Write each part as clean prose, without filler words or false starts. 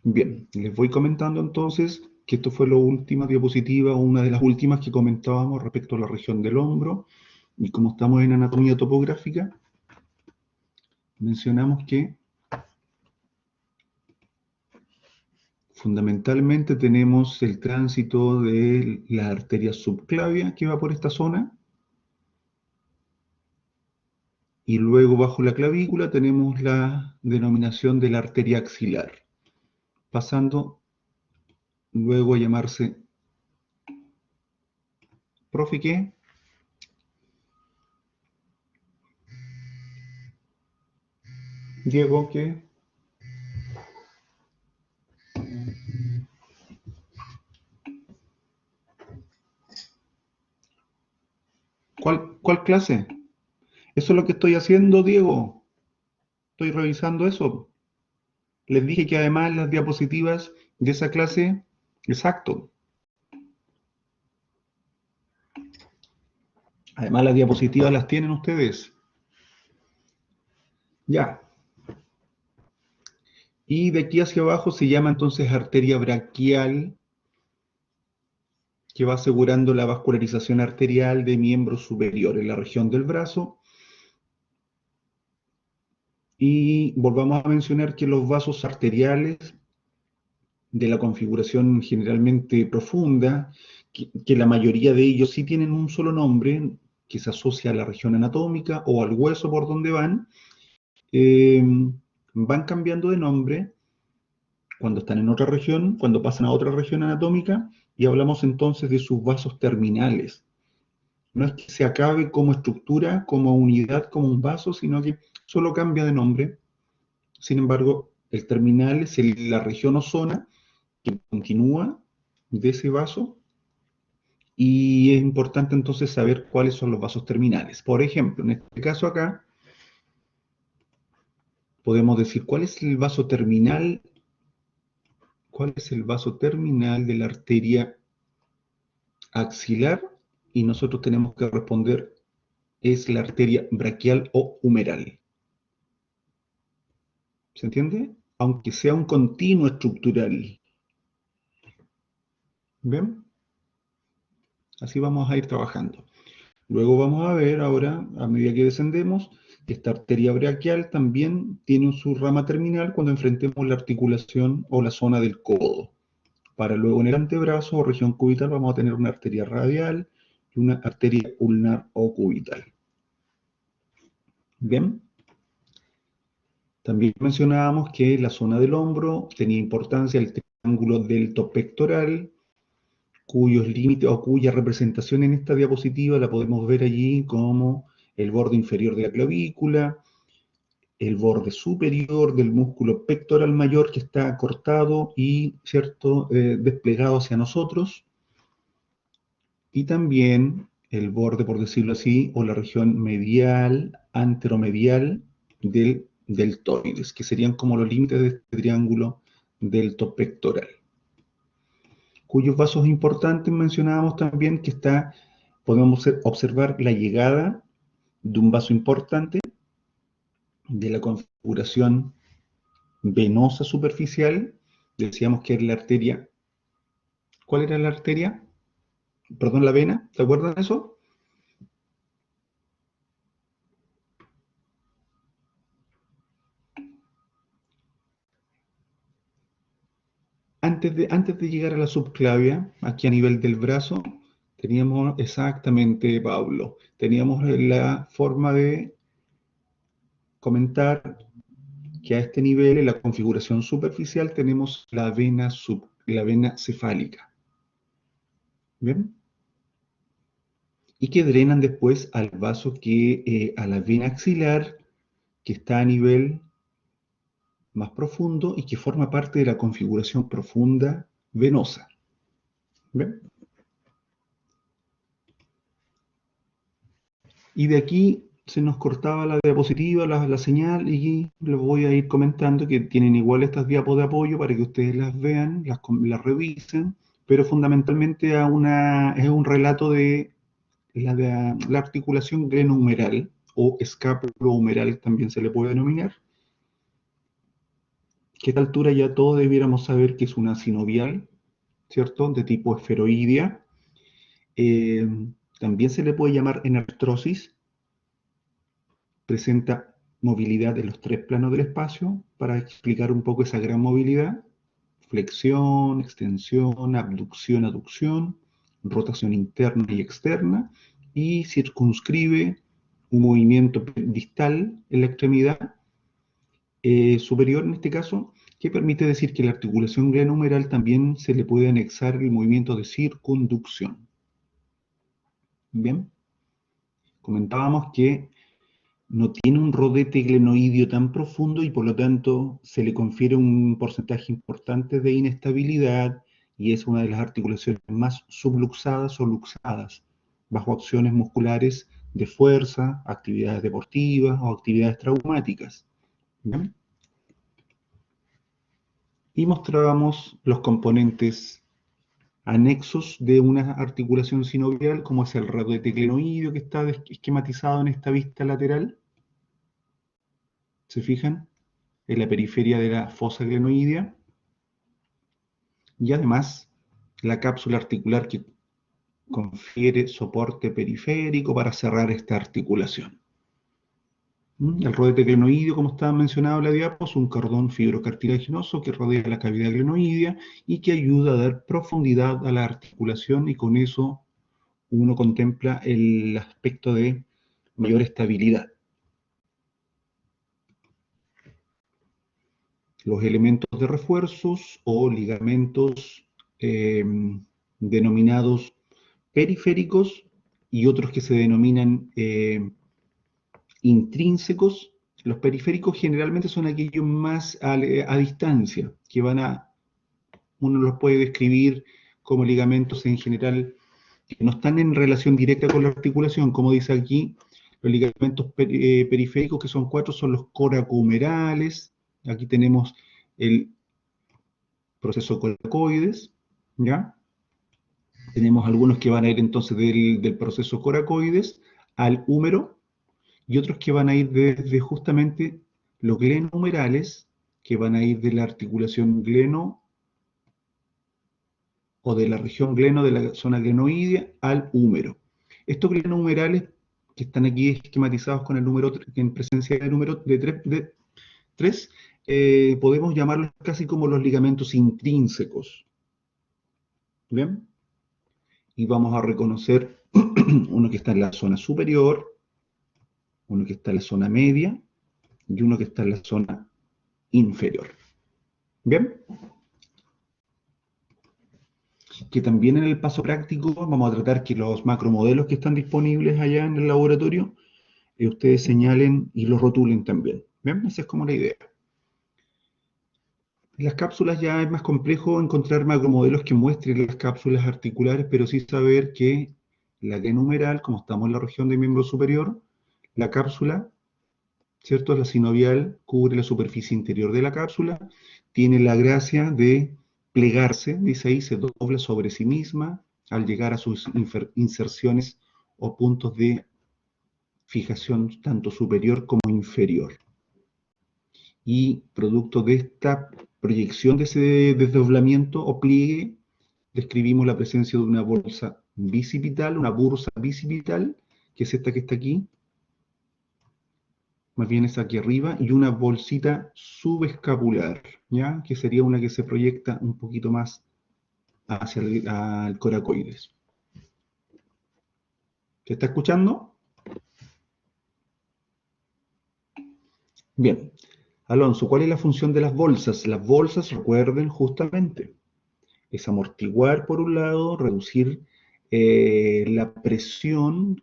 Bien, les voy comentando entonces que esto fue la última diapositiva, o una de las últimas que comentábamos respecto a la región del hombro. Y como estamos en anatomía topográfica, mencionamos que fundamentalmente tenemos el tránsito de la arteria subclavia que va por esta zona, y luego bajo la clavícula tenemos la denominación de la arteria axilar, pasando luego a llamarse, profe, ¿qué? Diego, ¿qué? ¿Cuál clase? Eso es lo que estoy haciendo, Diego. Estoy revisando eso. Les dije que además las diapositivas de esa clase, exacto. Además las diapositivas las tienen ustedes. Ya. Y de aquí hacia abajo se llama entonces arteria braquial, que va asegurando la vascularización arterial de miembros superiores en la región del brazo. Y volvamos a mencionar que los vasos arteriales de la configuración generalmente profunda, que la mayoría de ellos sí tienen un solo nombre, que se asocia a la región anatómica o al hueso por donde van, eh, van cambiando de nombre cuando están en otra región, cuando pasan a otra región anatómica, y hablamos entonces de sus vasos terminales. No es que se acabe como estructura, como unidad, como un vaso, sino que solo cambia de nombre. Sin embargo, el terminal es la región o zona que continúa de ese vaso, y es importante entonces saber cuáles son los vasos terminales. Por ejemplo, en este caso acá, podemos decir cuál es el vaso terminal de la arteria axilar, y nosotros tenemos que responder, es la arteria braquial o humeral. ¿Se entiende? Aunque sea un continuo estructural. ¿Ven? Así vamos a ir trabajando. Luego vamos a ver ahora, a medida que descendemos, que esta arteria braquial también tiene su rama terminal cuando enfrentemos la articulación o la zona del codo. Para luego en el antebrazo o región cubital vamos a tener una arteria radial y una arteria ulnar o cubital. Bien. También mencionábamos que la zona del hombro tenía importancia el triángulo delto pectoral, cuyos límites o cuya representación en esta diapositiva la podemos ver allí como el borde inferior de la clavícula, el borde superior del músculo pectoral mayor que está cortado y, ¿cierto?, desplegado hacia nosotros, y también el borde, por decirlo así, o la región medial, anteromedial del deltoides, que serían como los límites de este triángulo deltopectoral. Cuyos vasos importantes mencionábamos también que podemos observar la llegada de un vaso importante de la configuración venosa superficial. Decíamos que era la arteria. ¿Cuál era la arteria? Perdón, la vena. ¿Se acuerdan de eso? Antes de llegar a la subclavia, aquí a nivel del brazo, teníamos exactamente, Pablo, teníamos la forma de comentar que a este nivel, en la configuración superficial, tenemos la vena cefálica. ¿Bien? Y que drenan después al vaso a la vena axilar, que está a nivel más profundo y que forma parte de la configuración profunda venosa. ¿Bien? Y de aquí se nos cortaba la diapositiva, la señal, y les voy a ir comentando que tienen igual estas diapos de apoyo para que ustedes las vean, las revisen, pero fundamentalmente es un relato de la articulación glenohumeral o escápulo-humeral, también se le puede denominar, que a esta altura ya todos debiéramos saber que es una sinovial, ¿cierto? De tipo esferoidea. Eh, También se le puede llamar enartrosis. Presenta movilidad en los tres planos del espacio para explicar un poco esa gran movilidad. Flexión, extensión, abducción, aducción, rotación interna y externa, y circunscribe un movimiento distal en la extremidad superior, en este caso, que permite decir que la articulación glenohumeral también se le puede anexar el movimiento de circunducción. Bien, comentábamos que no tiene un rodete glenoideo tan profundo y por lo tanto se le confiere un porcentaje importante de inestabilidad y es una de las articulaciones más subluxadas o luxadas bajo acciones musculares de fuerza, actividades deportivas o actividades traumáticas. ¿Bien? Y mostrábamos los componentes anexos de una articulación sinovial, como es el rodete glenoideo que está esquematizado en esta vista lateral. ¿Se fijan? En la periferia de la fosa glenoidea. Y además, la cápsula articular que confiere soporte periférico para cerrar esta articulación. El rodete glenoideo, como estaba mencionado en la diapo, es un cordón fibrocartilaginoso que rodea la cavidad glenoidea y que ayuda a dar profundidad a la articulación y con eso uno contempla el aspecto de mayor estabilidad. Los elementos de refuerzos o ligamentos eh, denominados periféricos y otros que se denominan intrínsecos. Los periféricos generalmente son aquellos más a distancia, que uno los puede describir como ligamentos en general que no están en relación directa con la articulación, como dice aquí, los ligamentos periféricos, que son cuatro, son los coracohumerales. Aquí tenemos el proceso coracoides, ¿ya? Tenemos algunos que van a ir entonces del proceso coracoides al húmero y otros que van a ir desde justamente los glenohumerales, que van a ir de la articulación gleno o de la región gleno de la zona glenoidea al húmero. Estos glenohumerales que están aquí esquematizados con el número en presencia del número de 3, podemos llamarlos casi como los ligamentos intrínsecos. ¿Bien? Y vamos a reconocer uno que está en la zona superior, uno que está en la zona media y uno que está en la zona inferior. ¿Bien? Que también en el paso práctico vamos a tratar que los macromodelos que están disponibles allá en el laboratorio, ustedes señalen y los rotulen también. ¿Bien? Esa es como la idea. En las cápsulas ya es más complejo encontrar macromodelos que muestren las cápsulas articulares, pero sí saber que la numeral, como estamos en la región del miembro superior, la cápsula, ¿cierto? La sinovial cubre la superficie interior de la cápsula, tiene la gracia de plegarse, dice ahí, se dobla sobre sí misma al llegar a sus inserciones o puntos de fijación tanto superior como inferior. Y producto de esta proyección de ese desdoblamiento o pliegue, describimos la presencia de una bolsa bicipital, una bursa bicipital, que es esta que está aquí, más bien es aquí arriba, y una bolsita subescapular, ¿ya? Que sería una que se proyecta un poquito más hacia el coracoides. ¿Se está escuchando? Bien. Alonso, ¿cuál es la función de las bolsas? Las bolsas, recuerden justamente, es amortiguar por un lado, reducir la presión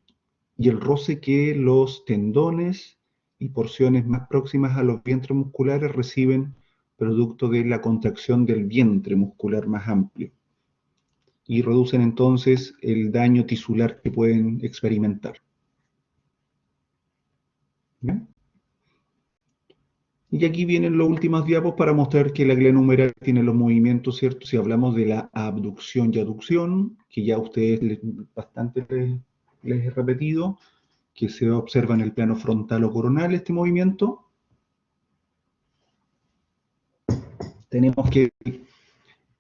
y el roce que los tendones y porciones más próximas a los vientres musculares reciben producto de la contracción del vientre muscular más amplio y reducen entonces el daño tisular que pueden experimentar. ¿Bien? Y aquí vienen las últimas diapos para mostrar que la glenohumeral tiene los movimientos, ¿cierto? Si hablamos de la abducción y aducción, que ya a ustedes bastante les he repetido, que se observa en el plano frontal o coronal este movimiento. tenemos que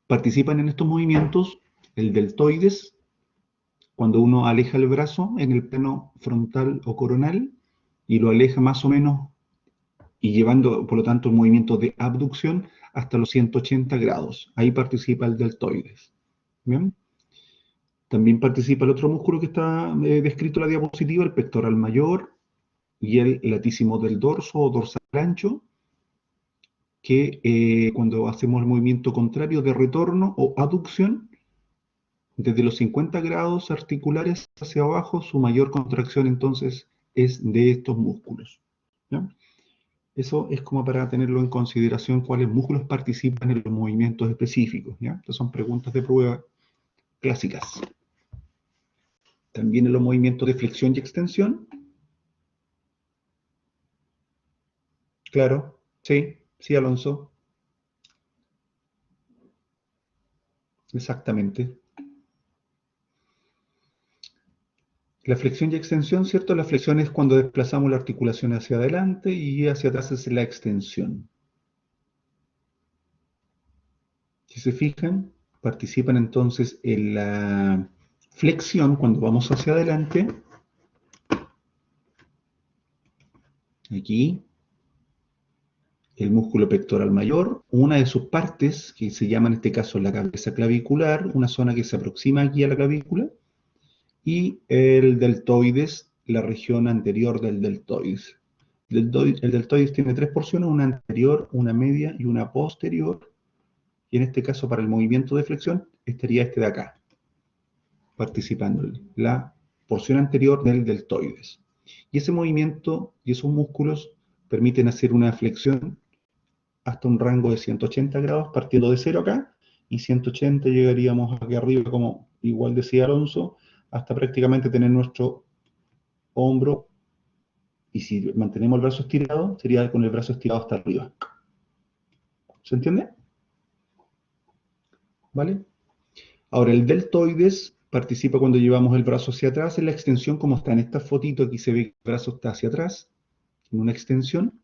participan en estos movimientos el deltoides, cuando uno aleja el brazo en el plano frontal o coronal y lo aleja más o menos y llevando, por lo tanto, un movimiento de abducción hasta los 180 grados. Ahí participa el deltoides. ¿Bien? También participa el otro músculo que está descrito en la diapositiva, el pectoral mayor y el latísimo del dorso o dorsal ancho, que cuando hacemos el movimiento contrario de retorno o aducción, desde los 50 grados articulares hacia abajo, su mayor contracción entonces es de estos músculos. ¿Ya? Eso es como para tenerlo en consideración cuáles músculos participan en los movimientos específicos. ¿Ya? Estas son preguntas de prueba clásicas. También en los movimientos de flexión y extensión. Claro, sí, sí, Alonso. Exactamente. La flexión y extensión, ¿cierto? La flexión es cuando desplazamos la articulación hacia adelante y hacia atrás es la extensión. Si se fijan, participan entonces en la flexión cuando vamos hacia adelante. Aquí, el músculo pectoral mayor, una de sus partes, que se llama en este caso la cabeza clavicular, una zona que se aproxima aquí a la clavícula, y el deltoides, la región anterior del deltoides. El deltoides tiene tres porciones, una anterior, una media y una posterior, y en este caso para el movimiento de flexión estaría este de acá, participando la porción anterior del deltoides. Y ese movimiento y esos músculos permiten hacer una flexión hasta un rango de 180 grados, partiendo de cero acá, y 180 llegaríamos aquí arriba, como igual decía Alonso, hasta prácticamente tener nuestro hombro, y si mantenemos el brazo estirado, sería con el brazo estirado hasta arriba. ¿Se entiende? ¿Vale? Ahora, el deltoides participa cuando llevamos el brazo hacia atrás en la extensión, como está en esta fotito, aquí se ve que el brazo está hacia atrás, en una extensión,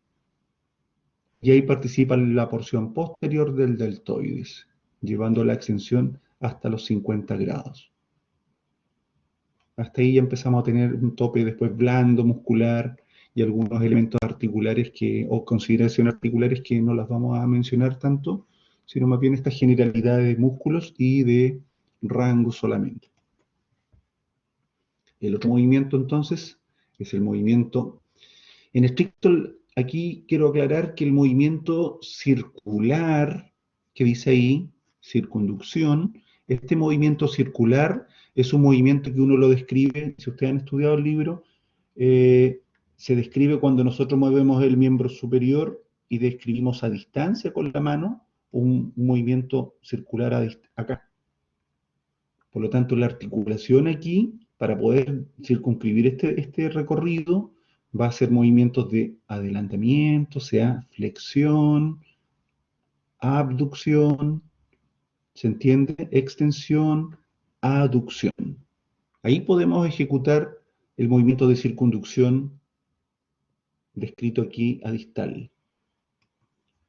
y ahí participa la porción posterior del deltoides, llevando la extensión hasta los 50 grados. Hasta ahí ya empezamos a tener un tope después blando, muscular, y algunos elementos articulares o consideraciones articulares que no las vamos a mencionar tanto, sino más bien esta generalidad de músculos y de rango solamente. El otro movimiento entonces es el movimiento, en estricto, aquí quiero aclarar que el movimiento circular que dice ahí, circunducción, este movimiento circular es un movimiento que uno lo describe, si ustedes han estudiado el libro, se describe cuando nosotros movemos el miembro superior y describimos a distancia con la mano un movimiento circular acá. Por lo tanto, la articulación aquí, para poder circunscribir este recorrido, va a ser movimientos de adelantamiento, o sea, flexión, abducción, ¿se entiende? Extensión, aducción. Ahí podemos ejecutar el movimiento de circunducción descrito aquí a distal.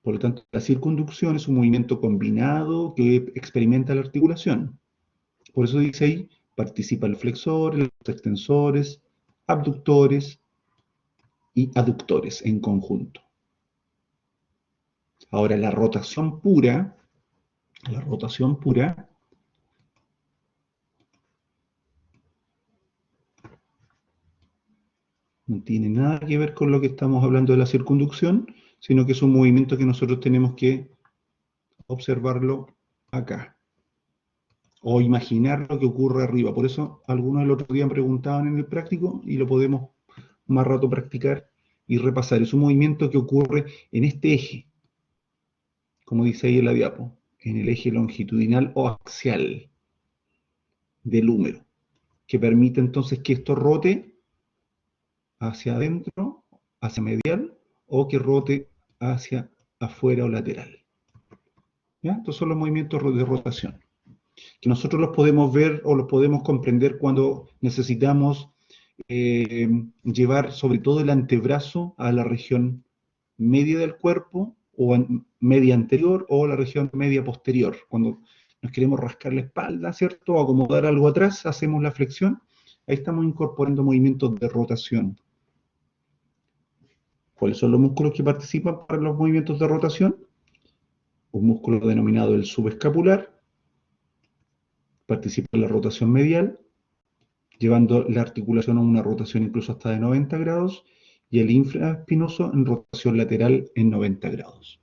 Por lo tanto, la circunducción es un movimiento combinado que experimenta la articulación. Por eso dice ahí, participan los flexores, los extensores, abductores y aductores en conjunto. Ahora, la rotación pura no tiene nada que ver con lo que estamos hablando de la circunducción, sino que es un movimiento que nosotros tenemos que observarlo acá, o imaginar lo que ocurre arriba. Por eso, algunos el otro día me preguntaban en el práctico, y lo podemos más rato practicar y repasar. Es un movimiento que ocurre en este eje, como dice ahí en la diapo, en el eje longitudinal o axial del húmero, que permite entonces que esto rote hacia adentro, hacia medial, o que rote hacia afuera o lateral. ¿Ya? Estos son los movimientos de rotación, que nosotros los podemos ver o los podemos comprender cuando necesitamos llevar sobre todo el antebrazo a la región media del cuerpo o en media anterior o la región media posterior. Cuando nos queremos rascar la espalda, ¿cierto? O acomodar algo atrás, hacemos la flexión. Ahí estamos incorporando movimientos de rotación. ¿Cuáles son los músculos que participan para los movimientos de rotación? Un músculo denominado el subescapular participa en la rotación medial, llevando la articulación a una rotación incluso hasta de 90 grados, y el infraespinoso en rotación lateral en 90 grados.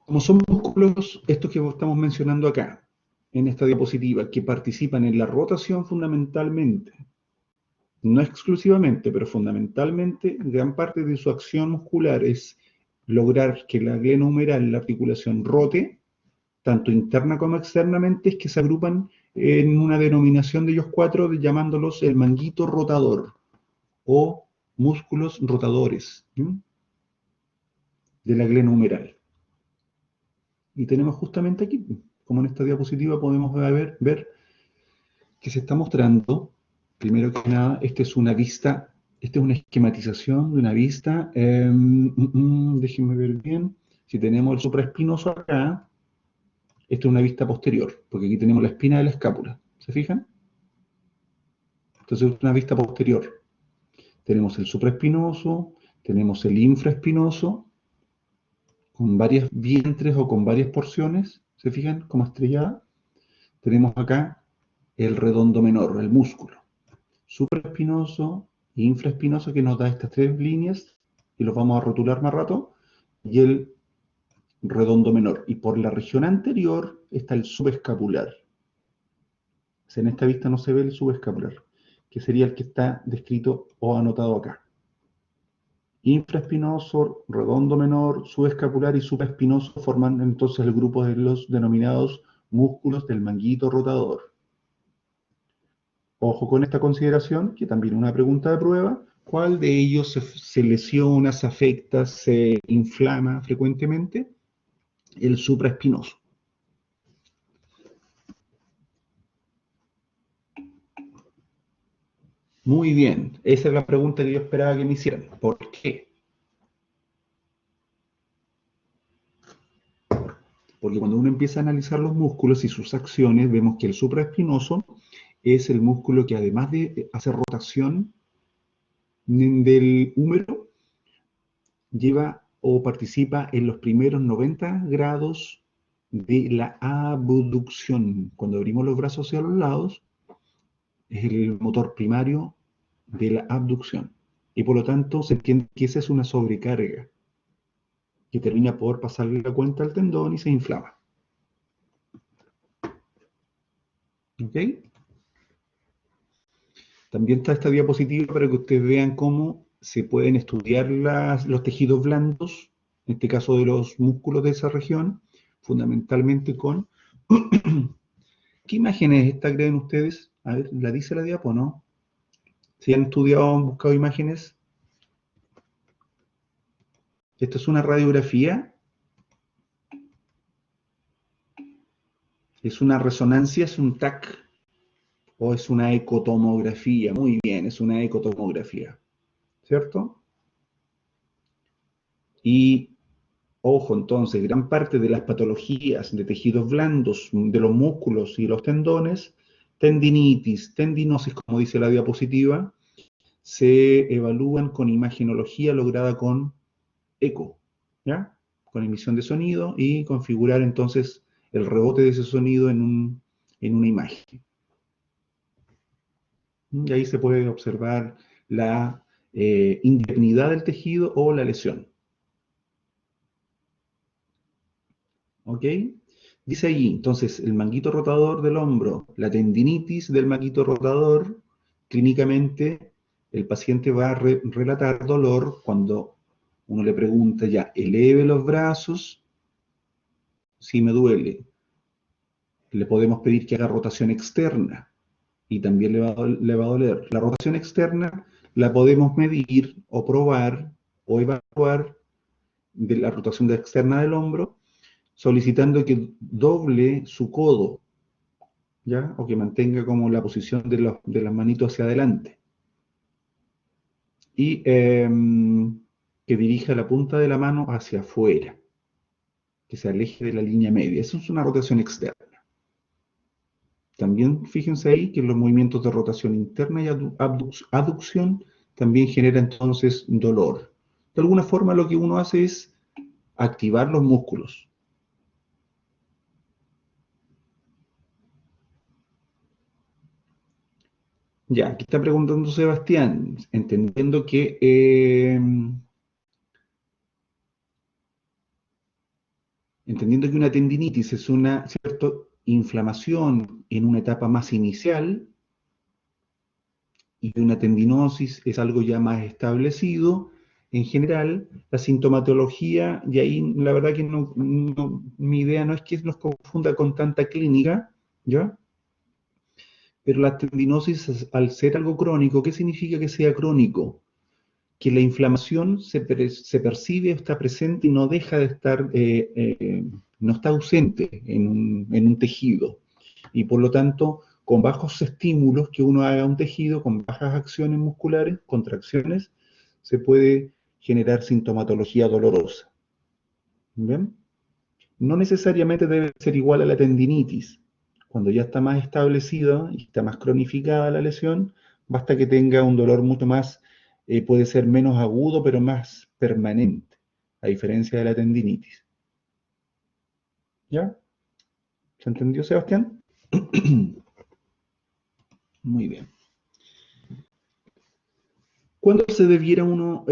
Como son músculos, estos que estamos mencionando acá, en esta diapositiva, que participan en la rotación fundamentalmente, no exclusivamente, pero fundamentalmente, gran parte de su acción muscular es lograr que la glena humeral, la articulación, rote, tanto interna como externamente, es que se agrupan en una denominación de ellos cuatro, llamándolos el manguito rotador o músculos rotadores, ¿sí?, de la glena humeral. Y tenemos justamente aquí, como en esta diapositiva podemos ver que se está mostrando, primero que nada, esta es una vista, esta es una esquematización de una vista, déjenme ver bien, si tenemos el supraespinoso acá, esta es una vista posterior, porque aquí tenemos la espina de la escápula, ¿se fijan? Entonces es una vista posterior. Tenemos el supraespinoso, tenemos el infraespinoso, con varias vientres o con varias porciones, ¿se fijan? Como estrellada. Tenemos acá el redondo menor, el músculo. Supraespinoso e infraespinoso, que nos da estas tres líneas, y los vamos a rotular más rato, y el redondo menor. Y por la región anterior está el subescapular. En esta vista no se ve el subescapular, que sería el que está descrito o anotado acá. Infraespinoso, redondo menor, subescapular y supraespinoso forman entonces el grupo de los denominados músculos del manguito rotador. Ojo con esta consideración, que también es una pregunta de prueba. ¿Cuál de ellos se lesiona, se afecta, se inflama frecuentemente? El supraespinoso. Muy bien, esa es la pregunta que yo esperaba que me hicieran. ¿Por qué? Porque cuando uno empieza a analizar los músculos y sus acciones, vemos que el supraespinoso es el músculo que, además de hacer rotación del húmero, lleva o participa en los primeros 90 grados de la abducción. Cuando abrimos los brazos hacia los lados, es el motor primario de la abducción. Y por lo tanto se entiende que esa es una sobrecarga que termina por pasarle la cuenta al tendón y se inflama. ¿Ok? También está esta diapositiva para que ustedes vean cómo se pueden estudiar los tejidos blandos, en este caso de los músculos de esa región, fundamentalmente con... ¿Qué imagen es esta, creen ustedes? A ver, ¿la dice la diapo, no? Si han estudiado o han buscado imágenes. Esto es una radiografía, es una resonancia, es un TAC, o es una ecotomografía. Muy bien, es una ecotomografía, ¿cierto? Y ojo, entonces, gran parte de las patologías de tejidos blandos, de los músculos y los tendones, tendinitis, tendinosis, como dice la diapositiva, se evalúan con imagenología lograda con eco, ¿ya? Con emisión de sonido y configurar entonces el rebote de ese sonido en una imagen. Y ahí se puede observar la indignidad del tejido o la lesión. ¿Ok? Dice ahí, entonces, el manguito rotador del hombro, la tendinitis del manguito rotador, clínicamente el paciente va a relatar dolor cuando uno le pregunta ya, eleve los brazos, si me duele. Le podemos pedir que haga rotación externa y también le va a doler. La rotación externa la podemos medir o probar o evaluar de la rotación externa del hombro, solicitando que doble su codo, ¿ya? O que mantenga como la posición de las manitos hacia adelante. y que dirija la punta de la mano hacia afuera, que se aleje de la línea media. Eso es una rotación externa. También fíjense ahí que los movimientos de rotación interna y aducción también generan entonces dolor. De alguna forma lo que uno hace es activar los músculos. Ya, aquí está preguntando Sebastián, entendiendo que una tendinitis es una, ¿cierto?, inflamación en una etapa más inicial y una tendinosis es algo ya más establecido. En general, la sintomatología, y ahí la verdad que mi idea no es que nos confunda con tanta clínica, ¿ya? Pero la tendinosis, al ser algo crónico, ¿qué significa que sea crónico? Que la inflamación se percibe, está presente y no deja de estar, no está ausente en un tejido. Y por lo tanto, con bajos estímulos que uno haga un tejido, con bajas acciones musculares, contracciones, se puede generar sintomatología dolorosa. ¿Ven? No necesariamente debe ser igual a la tendinitis. Cuando ya está más establecida y está más cronificada la lesión, basta que tenga un dolor mucho más, puede ser menos agudo, pero más permanente, a diferencia de la tendinitis. ¿Ya? ¿Se entendió, Sebastián? Muy bien. ¿Cuándo se debiera uno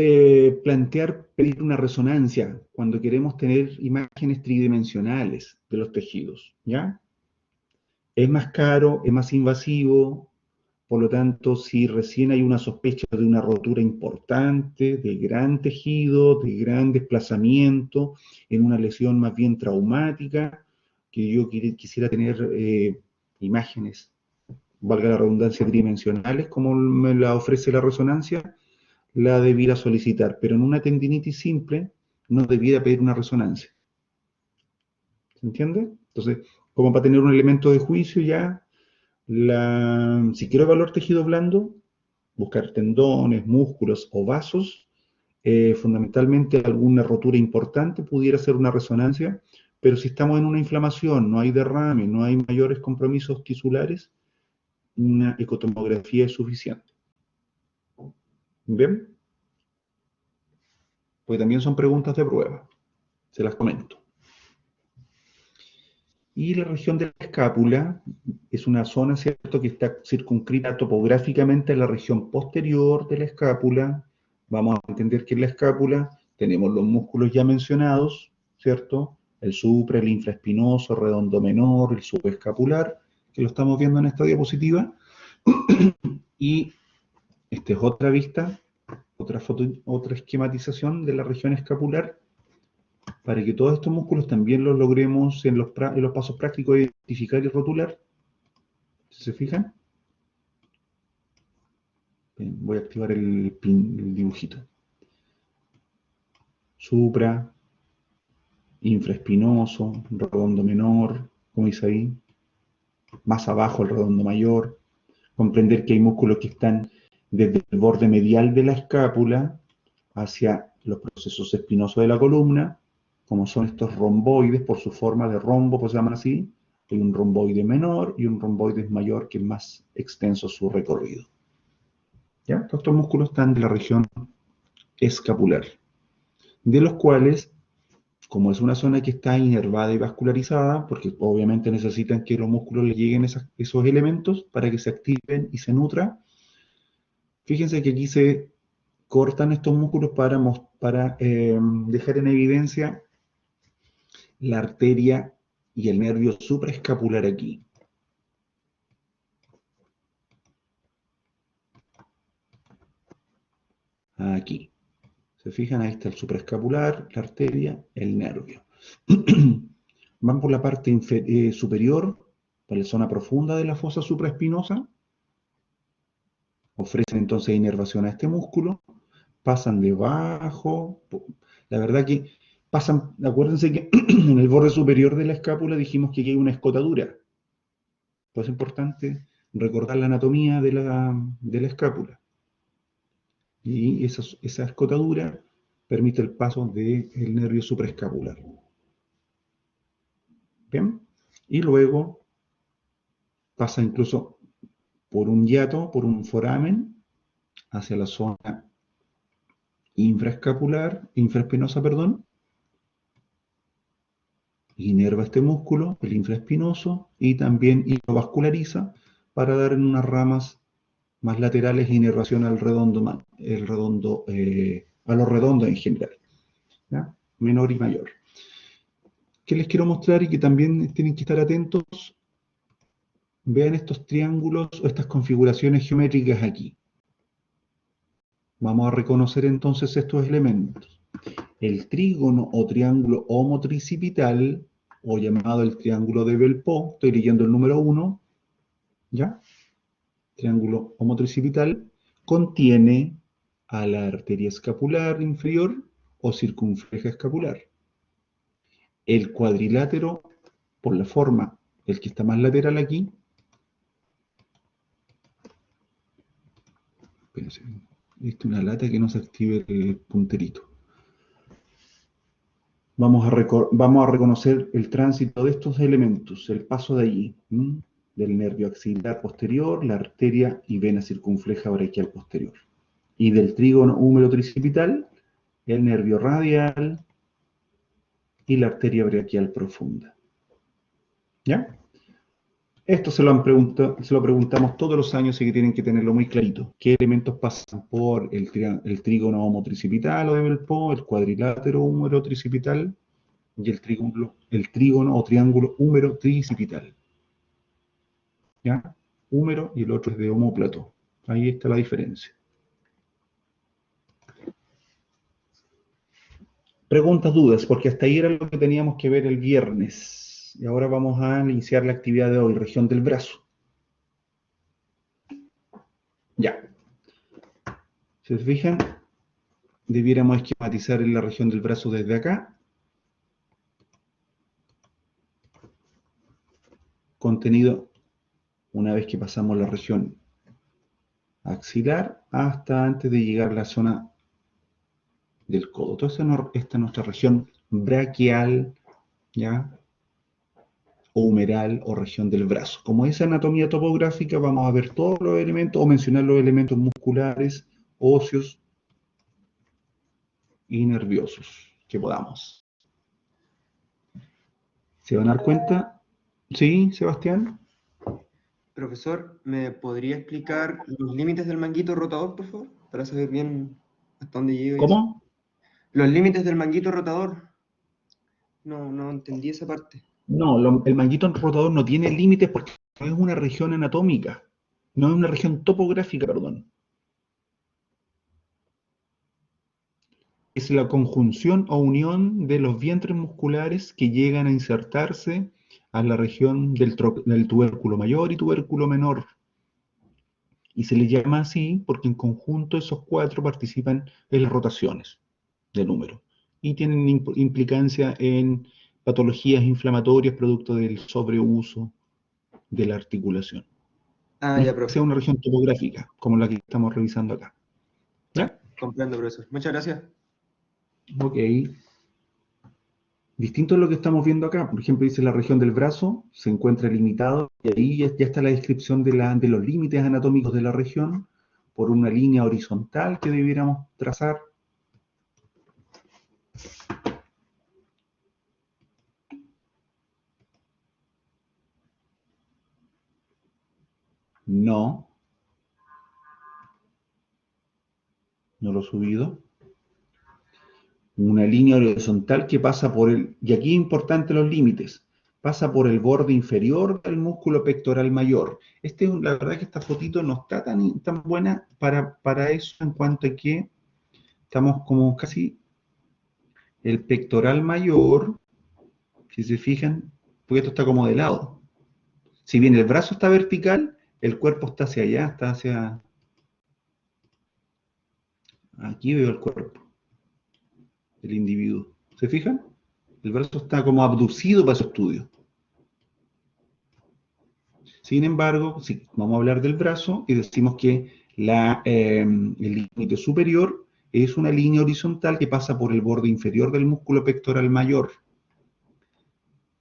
plantear pedir una resonancia? Cuando queremos tener imágenes tridimensionales de los tejidos, ¿ya? Es más caro, es más invasivo, por lo tanto, si recién hay una sospecha de una rotura importante, de gran tejido, de gran desplazamiento, en una lesión más bien traumática, que yo quisiera tener imágenes, valga la redundancia, tridimensionales, como me la ofrece la resonancia, la debiera solicitar. Pero en una tendinitis simple, no debiera pedir una resonancia. ¿Se entiende? Entonces, como para tener un elemento de juicio ya, si quiero evaluar tejido blando, buscar tendones, músculos o vasos, fundamentalmente alguna rotura importante pudiera ser una resonancia, pero si estamos en una inflamación, no hay derrame, no hay mayores compromisos tisulares, una ecotomografía es suficiente. ¿Bien? Pues también son preguntas de prueba, se las comento. Y la región de la escápula es una zona, ¿cierto?, que está circunscrita topográficamente a la región posterior de la escápula. Vamos a entender que en la escápula tenemos los músculos ya mencionados, ¿cierto? El supra, el infraespinoso, redondo menor, el subescapular, que lo estamos viendo en esta diapositiva. Y esta es otra vista, otra foto, otra esquematización de la región escapular, para que todos estos músculos también los logremos en los pasos prácticos identificar y rotular. Si se fijan, bien, voy a activar el dibujito. Supra, infraespinoso, redondo menor, como dice ahí, más abajo el redondo mayor. Comprender que hay músculos que están desde el borde medial de la escápula hacia los procesos espinosos de la columna, como son estos romboides por su forma de rombo, pues se llaman así. Hay un romboide menor y un romboide mayor que es más extenso su recorrido. ¿Ya? Todos estos músculos están de la región escapular, de los cuales, como es una zona que está inervada y vascularizada, porque obviamente necesitan que los músculos le lleguen esos elementos para que se activen y se nutran, fíjense que aquí se cortan estos músculos para dejar en evidencia la arteria y el nervio supraescapular aquí. Aquí. ¿Se fijan? Ahí está el supraescapular, la arteria, el nervio. Van por la parte superior, por la zona profunda de la fosa supraespinosa, ofrecen entonces inervación a este músculo, pasan debajo, la verdad que pasan, acuérdense que en el borde superior de la escápula dijimos que aquí hay una escotadura, pues es importante recordar la anatomía de la escápula. Y esa escotadura permite el paso del nervio supraescapular. ¿Bien? Y luego pasa incluso por un hiato, por un foramen, hacia la zona infraespinosa, perdón, inerva este músculo, el infraespinoso, y también lo vasculariza para dar en unas ramas más laterales inervación al redondo, a los redondos en general, ¿ya? Menor y mayor. ¿Qué les quiero mostrar y que también tienen que estar atentos? Vean estos triángulos o estas configuraciones geométricas aquí. Vamos a reconocer entonces estos elementos. El trígono o triángulo homotricipital, o llamado el triángulo de Belpo, estoy leyendo el número 1, ¿ya? Triángulo homotricipital, contiene a la arteria escapular inferior o circunfleja escapular. El cuadrilátero, por la forma, el que está más lateral aquí, espérense, esta es una lata que no se active el punterito. Vamos a reconocer el tránsito de estos elementos, el paso de allí, del nervio axilar posterior, la arteria y vena circunfleja braquial posterior. Y del trígono húmero tricipital, el nervio radial y la arteria braquial profunda. ¿Ya? Esto se lo preguntamos todos los años y que tienen que tenerlo muy clarito. ¿Qué elementos pasan por el trígono homotricipital o de Belpo, el cuadrilátero húmero tricipital y el trígono o triángulo húmero tricipital? ¿Ya? Húmero y el otro es de omóplato. Ahí está la diferencia. Preguntas, dudas, porque hasta ahí era lo que teníamos que ver el viernes. Y ahora vamos a iniciar la actividad de hoy, región del brazo. Ya. Si se fijan, debiéramos esquematizar en la región del brazo desde acá. Contenido, una vez que pasamos la región axilar, hasta antes de llegar a la zona del codo. Entonces, esta es nuestra región braquial, ¿ya? O humeral o región del brazo. Como es anatomía topográfica, vamos a ver todos los elementos o mencionar los elementos musculares, óseos y nerviosos que podamos. ¿Se van a dar cuenta? ¿Sí, Sebastián? Profesor, ¿me podría explicar los límites del manguito rotador, por favor? Para saber bien hasta dónde llega y eso. ¿Cómo? Los límites del manguito rotador. No entendí esa parte. No, el manguito rotador no tiene límites porque no es una región anatómica, no es una región topográfica, perdón. Es la conjunción o unión de los vientres musculares que llegan a insertarse a la región del tubérculo mayor y tubérculo menor. Y se les llama así porque en conjunto esos cuatro participan en las rotaciones de número y tienen implicancia en patologías inflamatorias producto del sobreuso de la articulación. Ah, No es ya, que profe. sea una región topográfica como la que estamos revisando acá. Ya, ¿Ya? comprendo, profesor. Muchas gracias. Ok. Distinto a lo que estamos viendo acá. Por ejemplo, dice la región del brazo se encuentra limitado y ahí ya está la descripción de los límites anatómicos de la región por una línea horizontal que debiéramos trazar. No, no lo he subido. Una línea horizontal que pasa por y aquí es importante los límites, pasa por el borde inferior del músculo pectoral mayor. La verdad que esta fotito no está tan buena para eso en cuanto a que estamos como casi el pectoral mayor, si se fijan, porque esto está como de lado. Si bien el brazo está vertical, el cuerpo está hacia allá, está hacia... Aquí veo el cuerpo del individuo. ¿Se fijan? El brazo está como abducido para su estudio. Sin embargo, si vamos a hablar del brazo y decimos que El límite superior es una línea horizontal que pasa por el borde inferior del músculo pectoral mayor.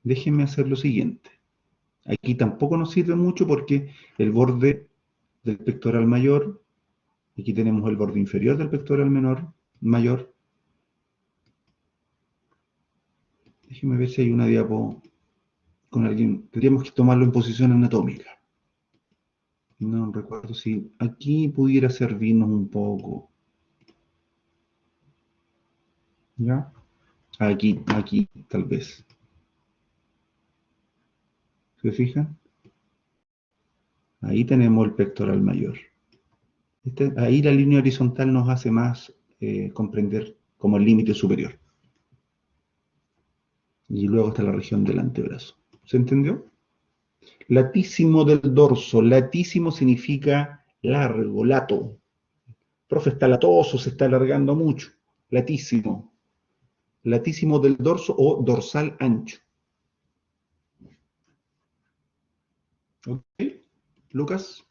Déjenme hacer lo siguiente. Aquí tampoco nos sirve mucho porque el borde del pectoral mayor, aquí tenemos el borde inferior del pectoral mayor. Déjenme ver si hay una diapo con alguien. Tendríamos que tomarlo en posición anatómica. No recuerdo si aquí pudiera servirnos un poco. ¿Ya? Aquí, tal vez. ¿Se fijan? Ahí tenemos el pectoral mayor. Ahí la línea horizontal nos hace más comprender como el límite superior. Y luego está la región del antebrazo. ¿Se entendió? Latísimo del dorso. Latísimo significa largo, lato. Profe, está latoso, se está alargando mucho. Latísimo. Latísimo del dorso o dorsal ancho. ¿Ok? Lucas.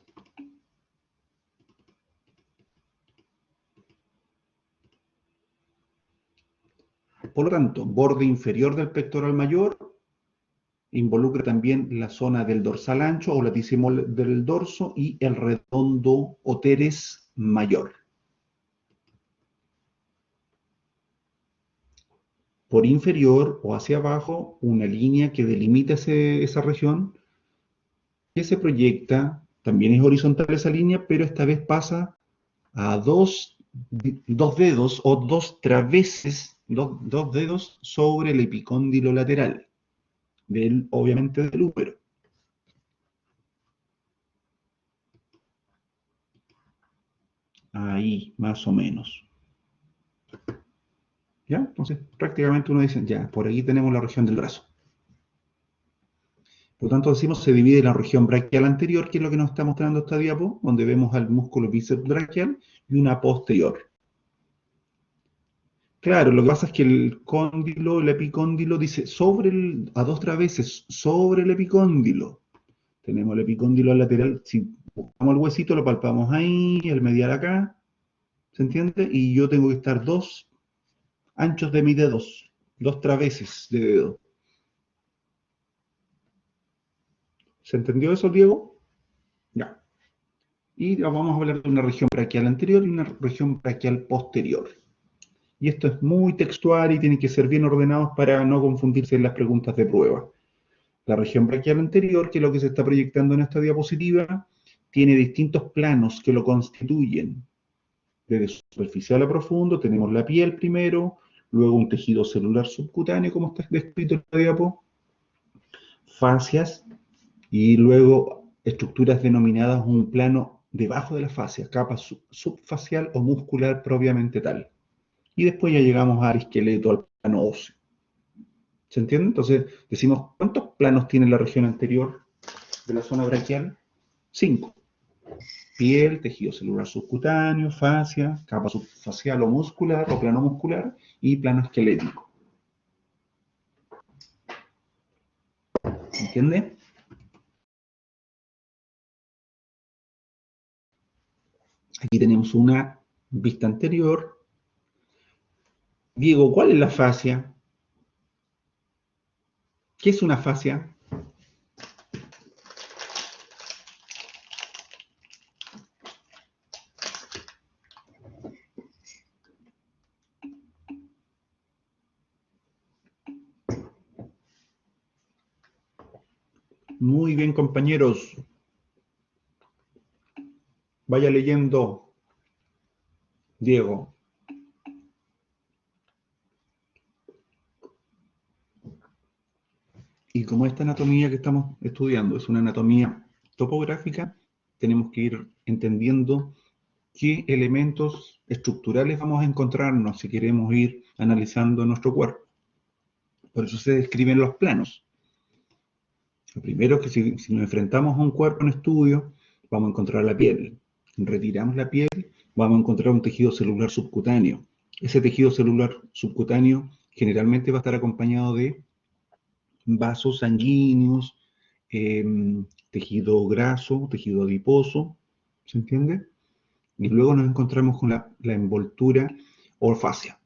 Por lo tanto, borde inferior del pectoral mayor involucra también la zona del dorsal ancho o latísimo del dorso y el redondo o teres mayor. Por inferior o hacia abajo, una línea que delimita esa región que se proyecta, también es horizontal esa línea, pero esta vez pasa a dos dedos o dos traveses, dos dedos sobre el epicóndilo lateral, obviamente del útero. Ahí, más o menos. ¿Ya? Entonces, prácticamente uno dice, ya, por ahí tenemos la región del brazo. Por lo tanto, decimos, se divide en la región braquial anterior, que es lo que nos está mostrando esta diapo, donde vemos al músculo bíceps braquial, y una posterior. Claro, lo que pasa es que el epicóndilo dice a dos traveses sobre el epicóndilo. Tenemos el epicóndilo lateral, si buscamos el huesito, lo palpamos ahí, el medial acá, ¿se entiende? Y yo tengo que estar dos anchos de mis dedos, dos traveses de dedo. ¿Se entendió eso, Diego? Ya. Y vamos a hablar de una región braquial anterior y una región braquial posterior. Y esto es muy textual y tiene que ser bien ordenados para no confundirse en las preguntas de prueba. La región braquial anterior, que es lo que se está proyectando en esta diapositiva, tiene distintos planos que lo constituyen. Desde superficial a profundo tenemos la piel primero, luego un tejido celular subcutáneo, como está descrito en la diapo, fascias, y luego estructuras denominadas un plano debajo de la fascia, capa subfacial o muscular propiamente tal. Y después ya llegamos al esqueleto, al plano óseo. ¿Se entiende? Entonces decimos, ¿cuántos planos tiene la región anterior de la zona braquial? 5. Piel, tejido celular subcutáneo, fascia, capa subfacial o muscular o plano muscular y plano esquelético. ¿Entiende? Aquí tenemos una vista anterior. Diego, ¿cuál es la fascia? ¿Qué es una fascia? Muy bien, compañeros. Vaya leyendo, Diego. Y como esta anatomía que estamos estudiando es una anatomía topográfica, tenemos que ir entendiendo qué elementos estructurales vamos a encontrarnos si queremos ir analizando nuestro cuerpo. Por eso se describen los planos. Lo primero es que si nos enfrentamos a un cuerpo en estudio, vamos a encontrar la piel. Retiramos la piel, vamos a encontrar un tejido celular subcutáneo. Ese tejido celular subcutáneo generalmente va a estar acompañado de vasos sanguíneos, tejido graso, tejido adiposo, ¿se entiende? Y luego nos encontramos con la envoltura o fascia.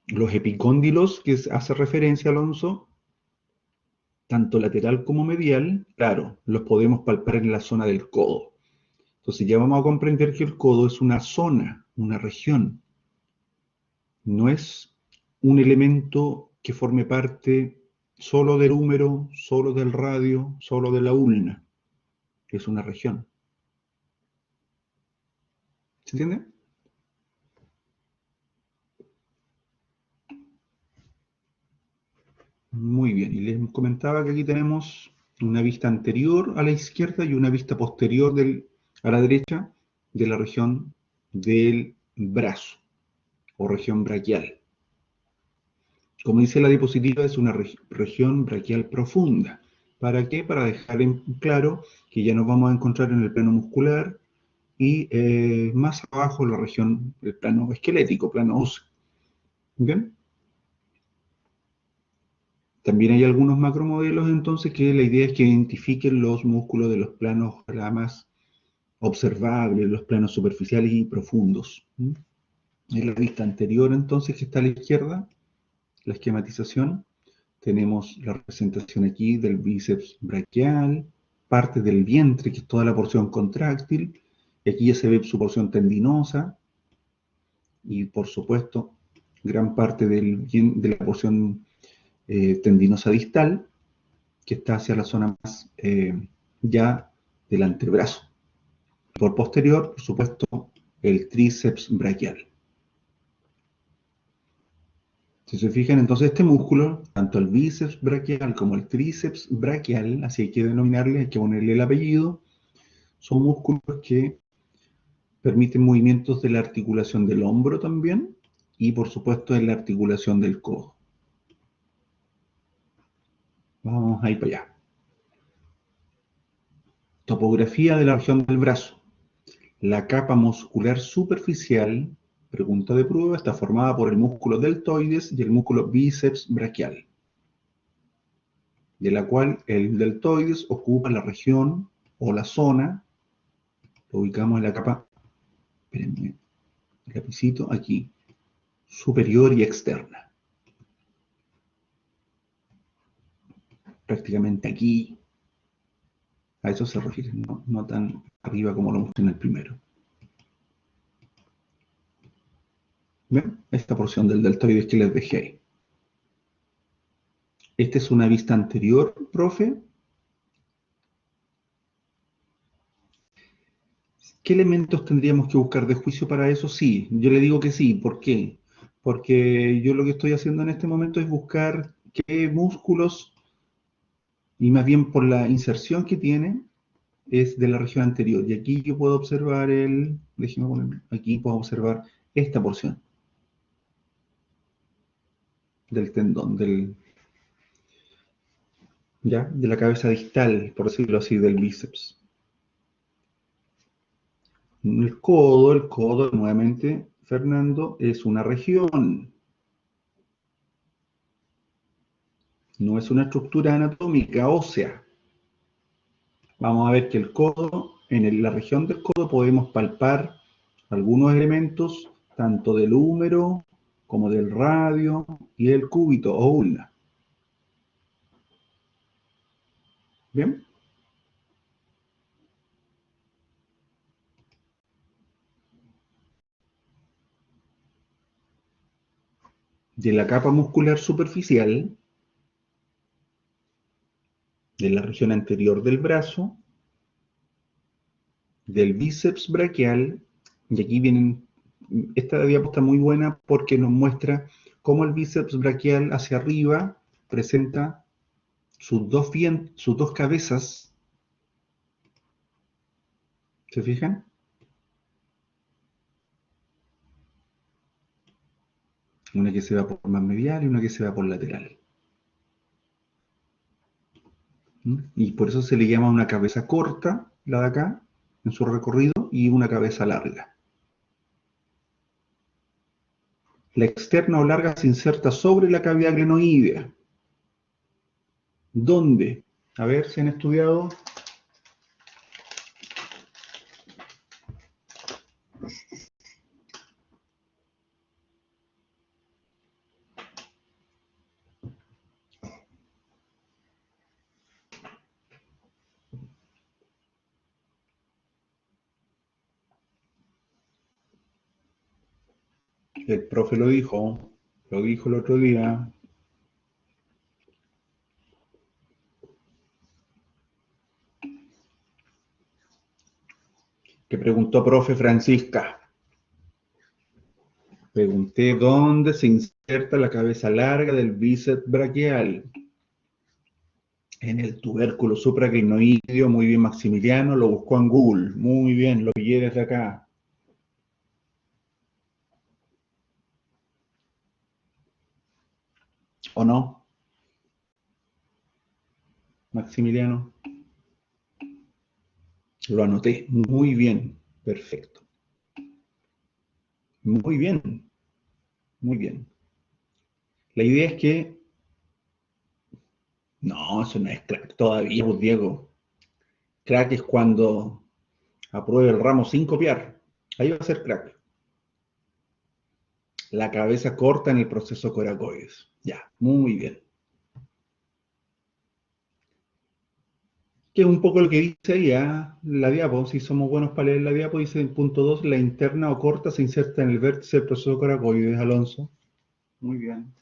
Los epicóndilos, que hace referencia, Alonso, tanto lateral como medial, claro, los podemos palpar en la zona del codo. Entonces ya vamos a comprender que el codo es una zona, una región. No es un elemento que forme parte solo del húmero, solo del radio, solo de la ulna. Es una región. ¿Se entiende? Muy bien. Y les comentaba que aquí tenemos una vista anterior a la izquierda y una vista posterior a la derecha de la región del brazo o región braquial. Como dice la diapositiva, es una región braquial profunda. ¿Para qué? Para dejar en claro que ya nos vamos a encontrar en el plano muscular y más abajo la región del plano esquelético, plano óseo. ¿Bien? También hay algunos macromodelos entonces que la idea es que identifiquen los músculos de los planos más observables, los planos superficiales y profundos. En la vista anterior entonces que está a la izquierda, la esquematización, tenemos la representación aquí del bíceps braquial, parte del vientre, que es toda la porción contráctil, y aquí ya se ve su porción tendinosa, y por supuesto, gran parte de la porción tendinosa distal, que está hacia la zona más ya del antebrazo. Por posterior, por supuesto, el tríceps braquial. Si se fijan, entonces este músculo, tanto el bíceps braquial como el tríceps braquial, así hay que denominarle, hay que ponerle el apellido, son músculos que permiten movimientos de la articulación del hombro también y por supuesto en la articulación del codo. Vamos a ir para allá. Topografía de la región del brazo. La capa muscular superficial, pregunta de prueba, está formada por el músculo deltoides y el músculo bíceps braquial, de la cual el deltoides ocupa la región o la zona, lo ubicamos en la capa, espérenme, el lapicito aquí, superior y externa. Prácticamente aquí, a eso se refiere, no tan arriba como lo mostré en el primero. ¿Ven? Esta porción del deltoides que les dejé ahí. Esta es una vista anterior, profe. ¿Qué elementos tendríamos que buscar de juicio para eso? Sí, yo le digo que sí. ¿Por qué? Porque yo lo que estoy haciendo en este momento es buscar qué músculos, y más bien por la inserción que tiene, es de la región anterior. Y aquí yo puedo observar déjeme poner, aquí puedo observar esta porción del tendón, ¿ya? De la cabeza distal, por decirlo así, del bíceps. El codo, nuevamente, Fernando, es una región, no es una estructura anatómica ósea. Vamos a ver que el codo, en la región del codo podemos palpar algunos elementos, tanto del húmero como del radio y del cúbito o ulna. ¿Bien? De la capa muscular superficial, de la región anterior del brazo, del bíceps braquial, y aquí vienen, esta diapositiva está muy buena porque nos muestra cómo el bíceps braquial hacia arriba presenta sus dos cabezas, ¿se fijan? Una que se va por más medial y una que se va por lateral. Y por eso se le llama una cabeza corta, la de acá, en su recorrido, y una cabeza larga. La externa o larga se inserta sobre la cavidad glenoidea. ¿Dónde? A ver si han estudiado. El profe lo dijo el otro día. Que preguntó profe Francisca. Pregunté dónde se inserta la cabeza larga del bíceps braquial. En el tubérculo supraclinoideo. Muy bien, Maximiliano, lo buscó en Google. Muy bien, lo pillé desde acá. ¿O no? Maximiliano. Lo anoté. Muy bien. Perfecto. Muy bien. Muy bien. La idea es que... No, eso no es crack todavía, pues, Diego. Crack es cuando apruebe el ramo sin copiar. Ahí va a ser crack. La cabeza corta en el proceso coracoides. Ya, muy bien. Que es un poco lo que dice ahí, la diapo. Si somos buenos para leer la diapo, dice en punto 2, la interna o corta se inserta en el vértice del proceso coracoides, Alonso. Muy bien.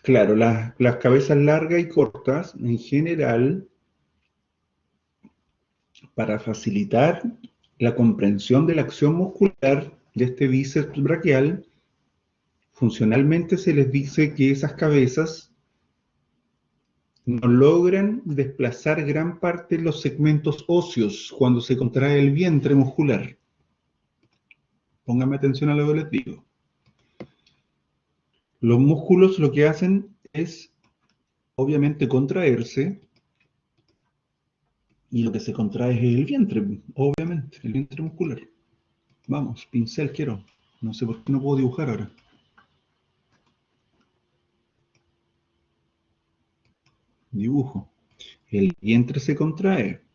Claro, las cabezas largas y cortas, en general, para facilitar la comprensión de la acción muscular de este bíceps braquial, funcionalmente se les dice que esas cabezas no logran desplazar gran parte de los segmentos óseos cuando se contrae el vientre muscular. Pónganme atención a lo que les digo. Los músculos lo que hacen es, obviamente, contraerse, y lo que se contrae es el vientre, obviamente, el vientre muscular. Vamos, pincel quiero. No sé por qué no puedo dibujar ahora. Dibujo. El vientre se contrae.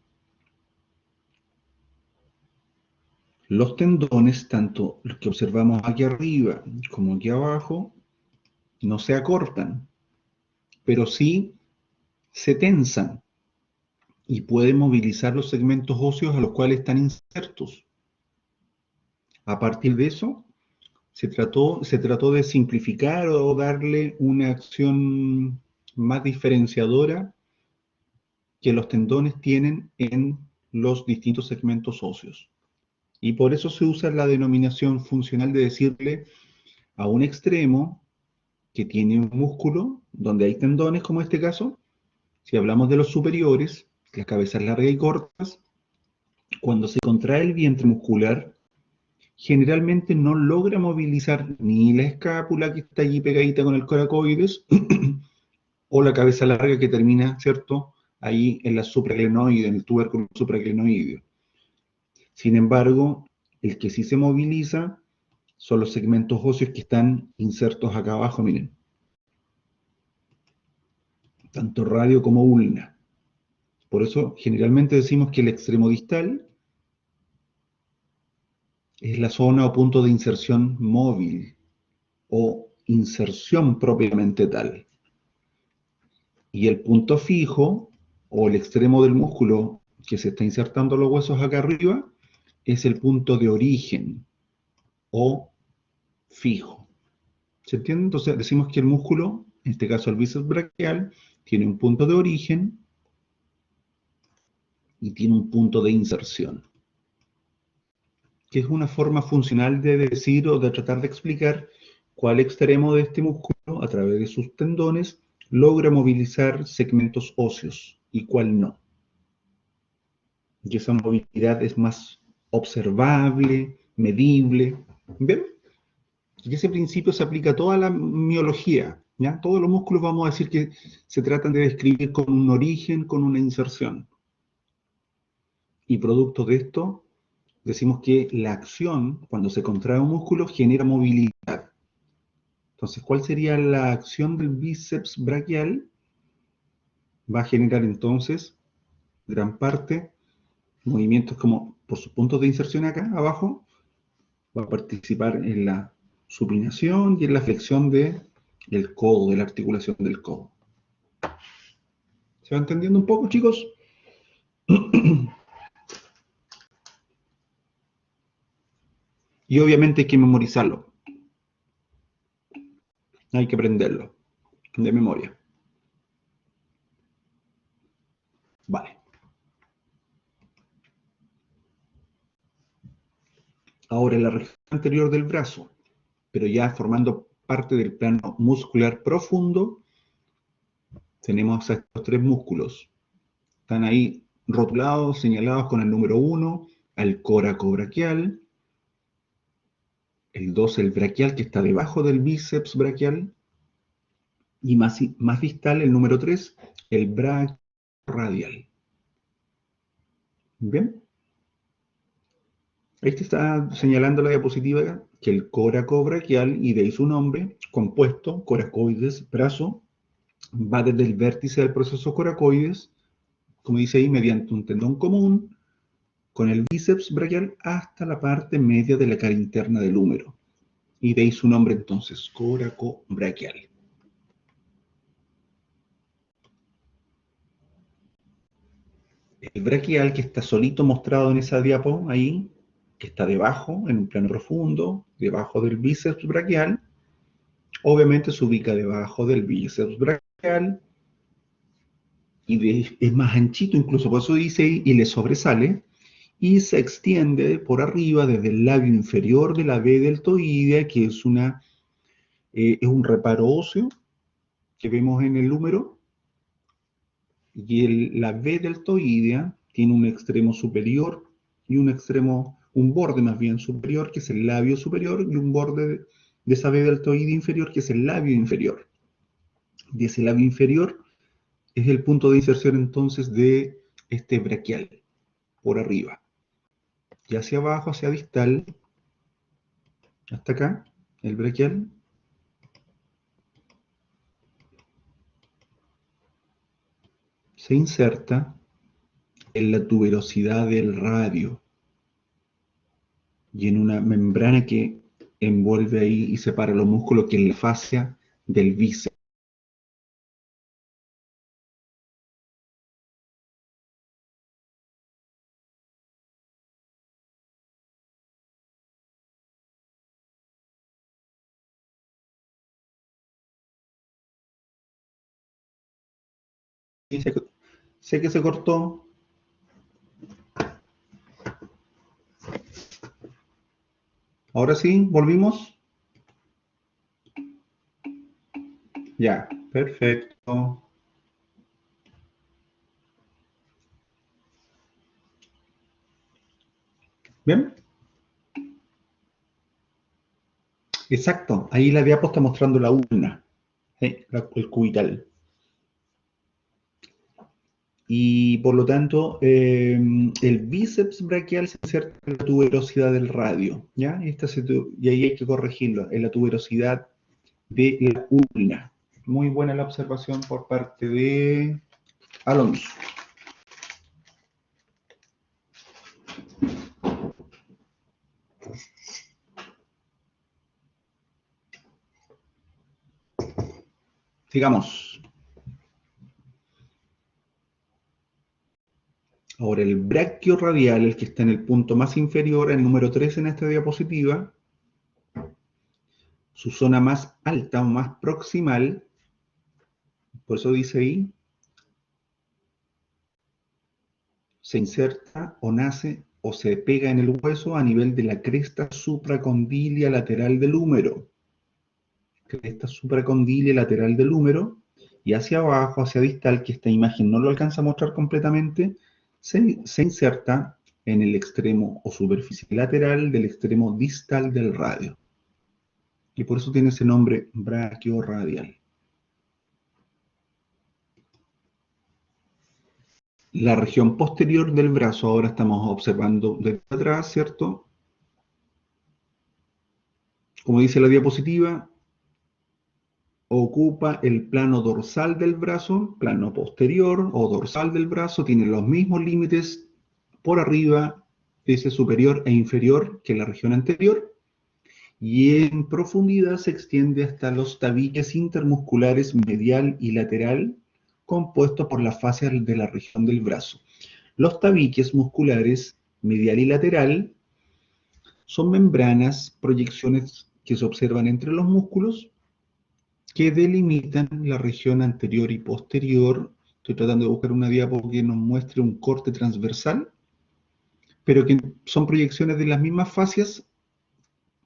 Los tendones, tanto los que observamos aquí arriba como aquí abajo, no se acortan, pero sí se tensan y pueden movilizar los segmentos óseos a los cuales están insertos. A partir de eso, se trató de simplificar o darle una acción más diferenciadora que los tendones tienen en los distintos segmentos óseos. Y por eso se usa la denominación funcional de decirle a un extremo que tiene un músculo donde hay tendones, como en este caso, si hablamos de los superiores, las cabezas largas y cortas, cuando se contrae el vientre muscular, generalmente no logra movilizar ni la escápula que está allí pegadita con el coracoides, o la cabeza larga que termina, ¿cierto?, ahí en la supraclenoide, en el tubérculo supraclenoideo. Sin embargo, el que sí se moviliza son los segmentos óseos que están insertos acá abajo, miren. Tanto radio como ulna. Por eso generalmente decimos que el extremo distal es la zona o punto de inserción móvil o inserción propiamente tal. Y el punto fijo o el extremo del músculo que se está insertando los huesos acá arriba es el punto de origen o fijo. ¿Se entiende? Entonces decimos que el músculo, en este caso el bíceps braquial, tiene un punto de origen y tiene un punto de inserción, que es una forma funcional de decir o de tratar de explicar cuál extremo de este músculo, a través de sus tendones, logra movilizar segmentos óseos y cuál no. Y esa movilidad es más observable, medible. ¿Ven? Y ese principio se aplica a toda la miología, ¿ya? Todos los músculos vamos a decir que se tratan de describir con un origen, con una inserción. Y producto de esto, decimos que la acción, cuando se contrae un músculo, genera movilidad. Entonces, ¿cuál sería la acción del bíceps braquial? Va a generar entonces, gran parte, movimientos como por sus puntos de inserción acá abajo, va a participar en la supinación y en la flexión del codo, de la articulación del codo. ¿Se va entendiendo un poco, chicos? Y obviamente hay que memorizarlo. Hay que aprenderlo de memoria. Vale. Ahora, en la región anterior del brazo, pero ya formando parte del plano muscular profundo, tenemos a estos tres músculos. Están ahí rotulados, señalados con el número 1, al coracobraquial, el 2, el braquial, que está debajo del bíceps braquial, y más distal, el número 3, el brachiorradial. ¿Bien? Ahí te está señalando la diapositiva que el coracobraquial, y de ahí su nombre, compuesto, coracoides, brazo, va desde el vértice del proceso coracoides, como dice ahí, mediante un tendón común, con el bíceps braquial hasta la parte media de la cara interna del húmero. Y de ahí su nombre entonces, coracobraquial. El braquial, que está solito mostrado en esa diapo ahí, que está debajo, en un plano profundo, debajo del bíceps braquial, obviamente se ubica debajo del bíceps braquial y es más anchito, incluso por eso dice ahí, y le sobresale, y se extiende por arriba desde el labio inferior de la B deltoidea, que es un reparo óseo que vemos en el húmero, y la B deltoidea tiene un extremo superior y un borde más bien superior, que es el labio superior, y un borde de esa B deltoidea inferior, que es el labio inferior. De ese labio inferior es el punto de inserción entonces de este braquial, por arriba. Y hacia abajo, hacia distal, hasta acá, el braquial, se inserta en la tuberosidad del radio y en una membrana que envuelve ahí y separa los músculos, que es la fascia del bíceps. Sé que se cortó. Ahora sí, volvimos. Ya, perfecto. ¿Bien? Exacto. Ahí la diapo está mostrando la ulna, el cubital. Y por lo tanto, el bíceps braquial se inserta en la tuberosidad del radio, ¿ya? Y ahí hay que corregirlo, en la tuberosidad de la ulna. Muy buena la observación por parte de Alonso. Sigamos. Ahora, el brachiorradial, el que está en el punto más inferior, el número 3 en esta diapositiva, su zona más alta o más proximal, por eso dice ahí, se inserta o nace o se pega en el hueso a nivel de la cresta supracondilia lateral del húmero. Cresta supracondilia lateral del húmero, y hacia abajo, hacia distal, que esta imagen no lo alcanza a mostrar completamente, se inserta en el extremo o superficie lateral del extremo distal del radio. Y por eso tiene ese nombre, brachiorradial. la región posterior del brazo. Ahora estamos observando desde atrás, ¿cierto? Como dice la diapositiva, ocupa el plano dorsal del brazo, plano posterior o dorsal del brazo, tiene los mismos límites por arriba, dice superior e inferior que la región anterior, y en profundidad se extiende hasta los tabiques intermusculares medial y lateral, compuestos por las fascias de la región del brazo. Los tabiques musculares medial y lateral son membranas, proyecciones que se observan entre los músculos que delimitan la región anterior y posterior. Estoy tratando de buscar una diapo que nos muestre un corte transversal, pero que son proyecciones de las mismas fascias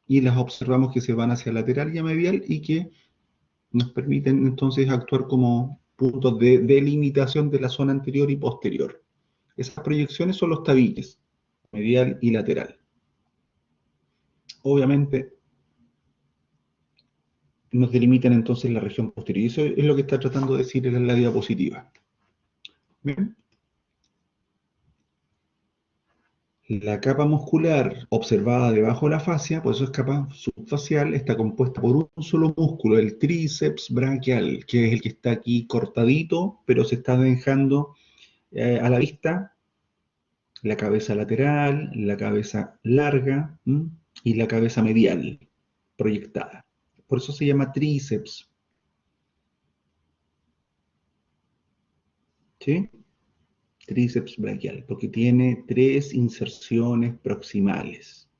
y las observamos que se van hacia lateral y a medial y que nos permiten entonces actuar como puntos de delimitación de la zona anterior y posterior. Esas proyecciones son los tabiques, medial y lateral. Obviamente nos delimitan entonces la región posterior. Y eso es lo que está tratando de decir en la diapositiva. ¿Bien? La capa muscular observada debajo de la fascia, por eso es capa subfacial, está compuesta por un solo músculo, el tríceps braquial, que es el que está aquí cortadito, pero se está dejando a la vista la cabeza lateral, la cabeza larga y la cabeza medial proyectada. Por eso se llama tríceps. ¿Sí? Tríceps braquial, porque tiene 3 inserciones proximales.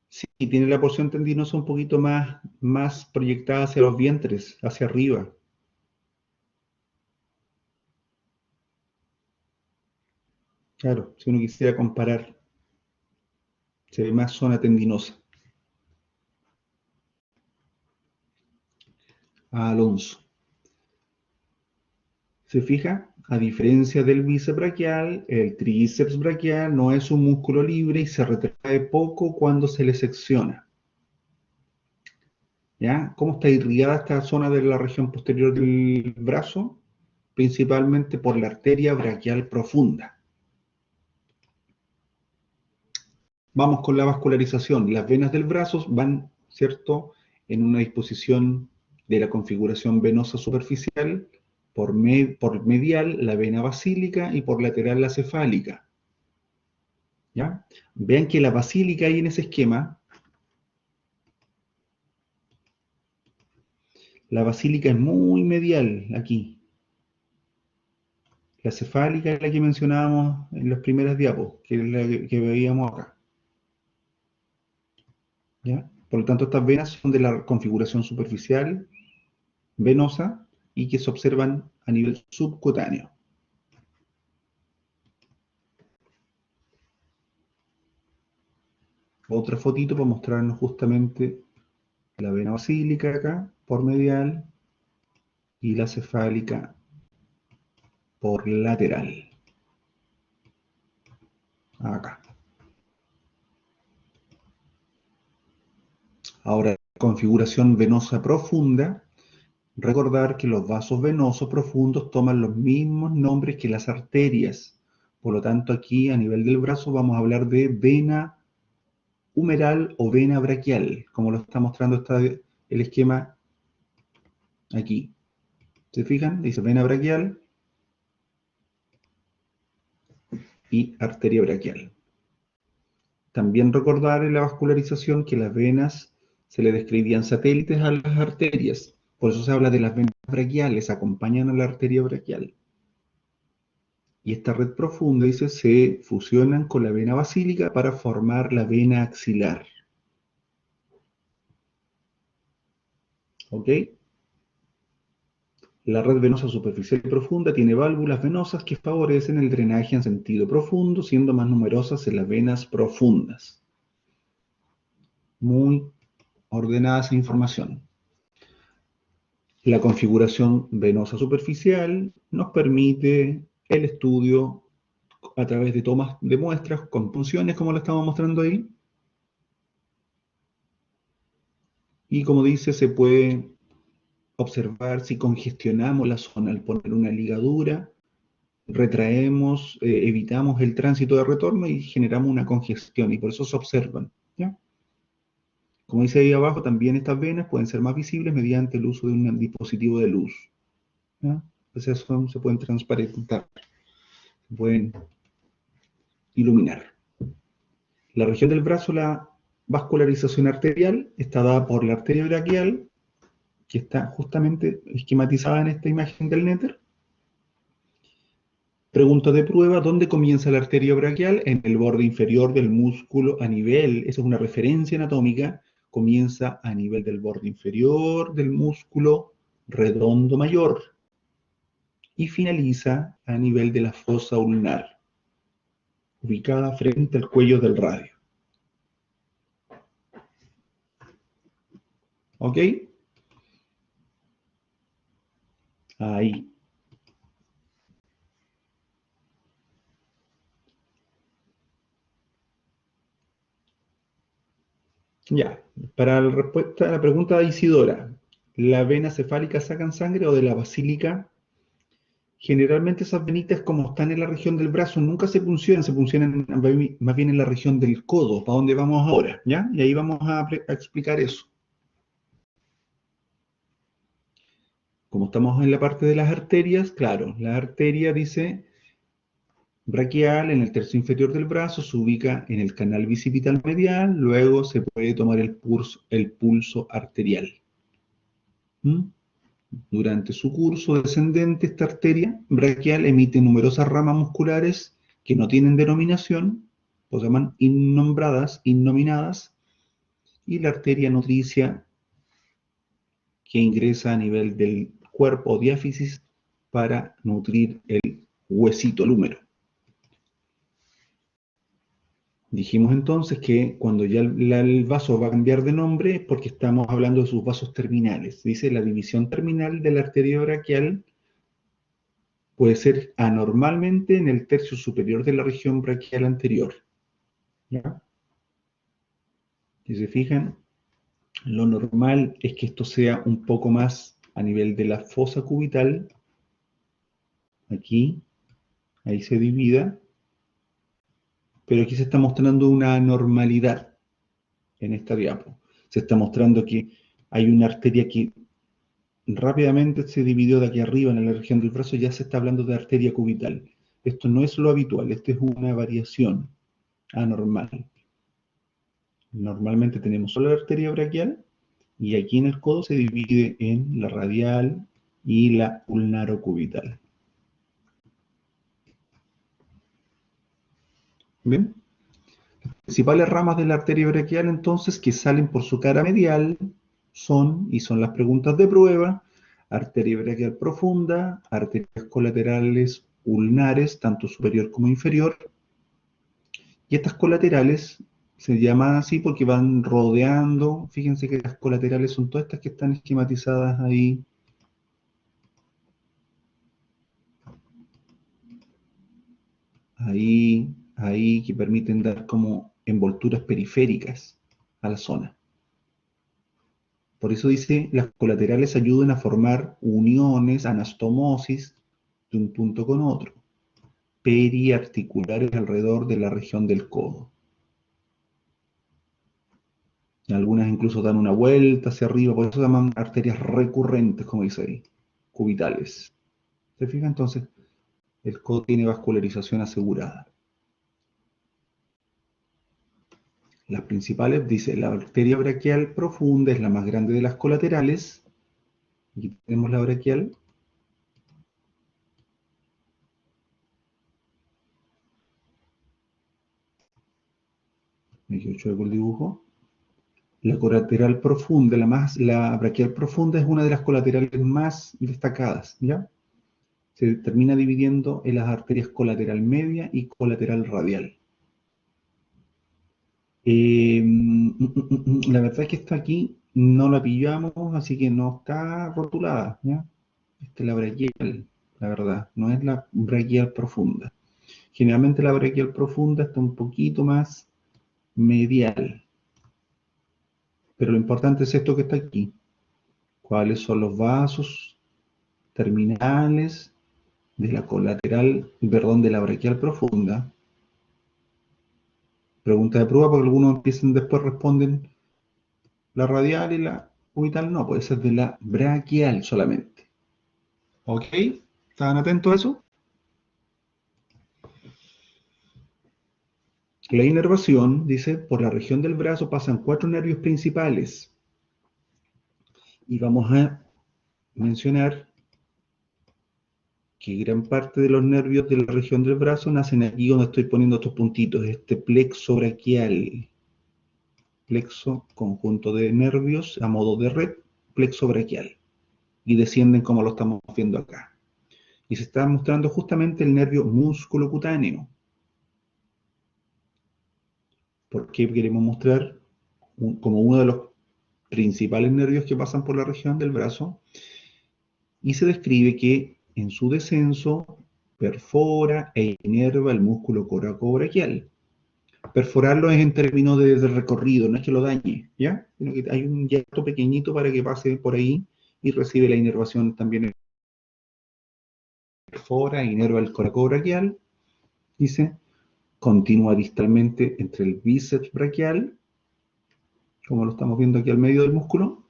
Sí, tiene la porción tendinosa un poquito más proyectada hacia los vientres, hacia arriba. Claro, si uno quisiera comparar, se ve más zona tendinosa. Alonso. ¿Se fija? A diferencia del bíceps braquial, el tríceps braquial no es un músculo libre y se retrae poco cuando se le secciona. ¿Ya? ¿Cómo está irrigada esta zona de la región posterior del brazo? Principalmente por la arteria braquial profunda. Vamos con la vascularización. Las venas del brazo van, ¿cierto?, en una disposición de la configuración venosa superficial, por medial la vena basílica y por lateral la cefálica. ¿Ya? Vean que la basílica ahí en ese esquema, la basílica es muy medial aquí. La cefálica es la que mencionábamos en las primeras diapos, que es la que veíamos acá. ¿Ya? Por lo tanto, estas venas son de la configuración superficial venosa y que se observan a nivel subcutáneo. Otra fotito para mostrarnos justamente la vena basílica acá, por medial, y la cefálica por lateral. Acá. Ahora, configuración venosa profunda. Recordar que los vasos venosos profundos toman los mismos nombres que las arterias. Por lo tanto, aquí a nivel del brazo vamos a hablar de vena humeral o vena braquial, como lo está mostrando el esquema aquí. ¿Se fijan? Dice vena braquial y arteria braquial. También recordar en la vascularización que las venas se le describían satélites a las arterias. Por eso se habla de las venas braquiales, acompañan a la arteria braquial. Y esta red profunda, dice, se fusionan con la vena basílica para formar la vena axilar. ¿Ok? La red venosa superficial y profunda tiene válvulas venosas que favorecen el drenaje en sentido profundo, siendo más numerosas en las venas profundas. Muy ordenada esa información. La configuración venosa superficial nos permite el estudio a través de tomas de muestras con punciones, como lo estamos mostrando ahí. Y como dice, se puede observar si congestionamos la zona al poner una ligadura, retraemos, evitamos el tránsito de retorno y generamos una congestión, y por eso se observan, ¿ya? Como dice ahí abajo, también estas venas pueden ser más visibles mediante el uso de un dispositivo de luz, ¿ya? Entonces se pueden transparentar, se pueden iluminar. La región del brazo, la vascularización arterial, está dada por la arteria braquial, que está justamente esquematizada en esta imagen del Néter. Pregunta de prueba: ¿dónde comienza la arteria braquial? En el borde inferior del músculo a nivel, esa es una referencia anatómica, comienza a nivel del borde inferior del músculo redondo mayor y finaliza a nivel de la fosa ulnar, ubicada frente al cuello del radio. ¿Ok? Ahí. Ya, para la respuesta a la pregunta de Isidora, ¿la vena cefálica sacan sangre o de la basílica? Generalmente esas venitas, como están en la región del brazo, nunca se puncionan más bien en la región del codo, para donde vamos ahora, ¿ya? Y ahí vamos a explicar eso. Como estamos en la parte de las arterias, claro, la arteria dice braquial en el tercio inferior del brazo, se ubica en el canal bicipital medial, luego se puede tomar el pulso arterial. ¿Mm? Durante su curso descendente, esta arteria braquial emite numerosas ramas musculares que no tienen denominación, o se llaman innombradas, innominadas, y la arteria nutricia que ingresa a nivel del cuerpo o diáfisis para nutrir el huesito, el húmero. Dijimos entonces que cuando ya el vaso va a cambiar de nombre es porque estamos hablando de sus vasos terminales. Dice: la división terminal de la arteria braquial puede ser anormalmente en el tercio superior de la región braquial anterior, ¿ya? Si se fijan, lo normal es que esto sea un poco más a nivel de la fosa cubital, aquí, ahí se divida, pero aquí se está mostrando una anormalidad en esta diapo. Se está mostrando que hay una arteria que rápidamente se dividió de aquí arriba en la región del brazo, ya se está hablando de arteria cubital. Esto no es lo habitual, esto es una variación anormal. Normalmente tenemos solo la arteria braquial y aquí en el codo se divide en la radial y la ulnarocubital. ¿Bien? Las principales ramas de la arteria braquial, entonces, que salen por su cara medial son las preguntas de prueba: arteria braquial profunda, arterias colaterales ulnares, tanto superior como inferior, y estas colaterales se llaman así porque van rodeando. Fíjense que las colaterales son todas estas que están esquematizadas ahí. Ahí, que permiten dar como envolturas periféricas a la zona. Por eso dice: las colaterales ayudan a formar uniones, anastomosis de un punto con otro, periarticulares alrededor de la región del codo. Algunas incluso dan una vuelta hacia arriba, por eso se llaman arterias recurrentes, como dice ahí, cubitales. ¿Se fija? Entonces, el codo tiene vascularización asegurada. Las principales, dice: la arteria braquial profunda es la más grande de las colaterales. Aquí tenemos la braquial. Me equivoco el dibujo. La colateral profunda, la braquial profunda es una de las colaterales más destacadas, ¿ya? Se termina dividiendo en las arterias colateral media y colateral radial. La verdad es que esta aquí no la pillamos, así que no está rotulada, ¿ya? Esta es la braquial, la verdad, no es la braquial profunda. Generalmente la braquial profunda está un poquito más medial. Pero lo importante es esto que está aquí. ¿Cuáles son los vasos terminales de la colateral, perdón, de la braquial profunda? Pregunta de prueba, porque algunos empiezan después responden la radial y la cubital no, puede ser de la braquial solamente. ¿Ok? ¿Estaban atentos a eso? La inervación, dice, por la región del brazo pasan 4 nervios principales. Y vamos a mencionar que gran parte de los nervios de la región del brazo nacen aquí donde estoy poniendo estos puntitos, este plexo braquial. Plexo, conjunto de nervios a modo de red, plexo braquial. Y descienden como lo estamos viendo acá. Y se está mostrando justamente el nervio músculo cutáneo. ¿Por qué queremos mostrar como uno de los principales nervios que pasan por la región del brazo? Y se describe que en su descenso perfora e inerva el músculo coracobraquial. Perforarlo es en términos de recorrido, no es que lo dañe, ¿ya? Sino que hay un hiato pequeñito para que pase por ahí y recibe la inervación también. Perfora e inerva el coracobraquial, dice, continúa distalmente entre el bíceps braquial, como lo estamos viendo aquí al medio del músculo,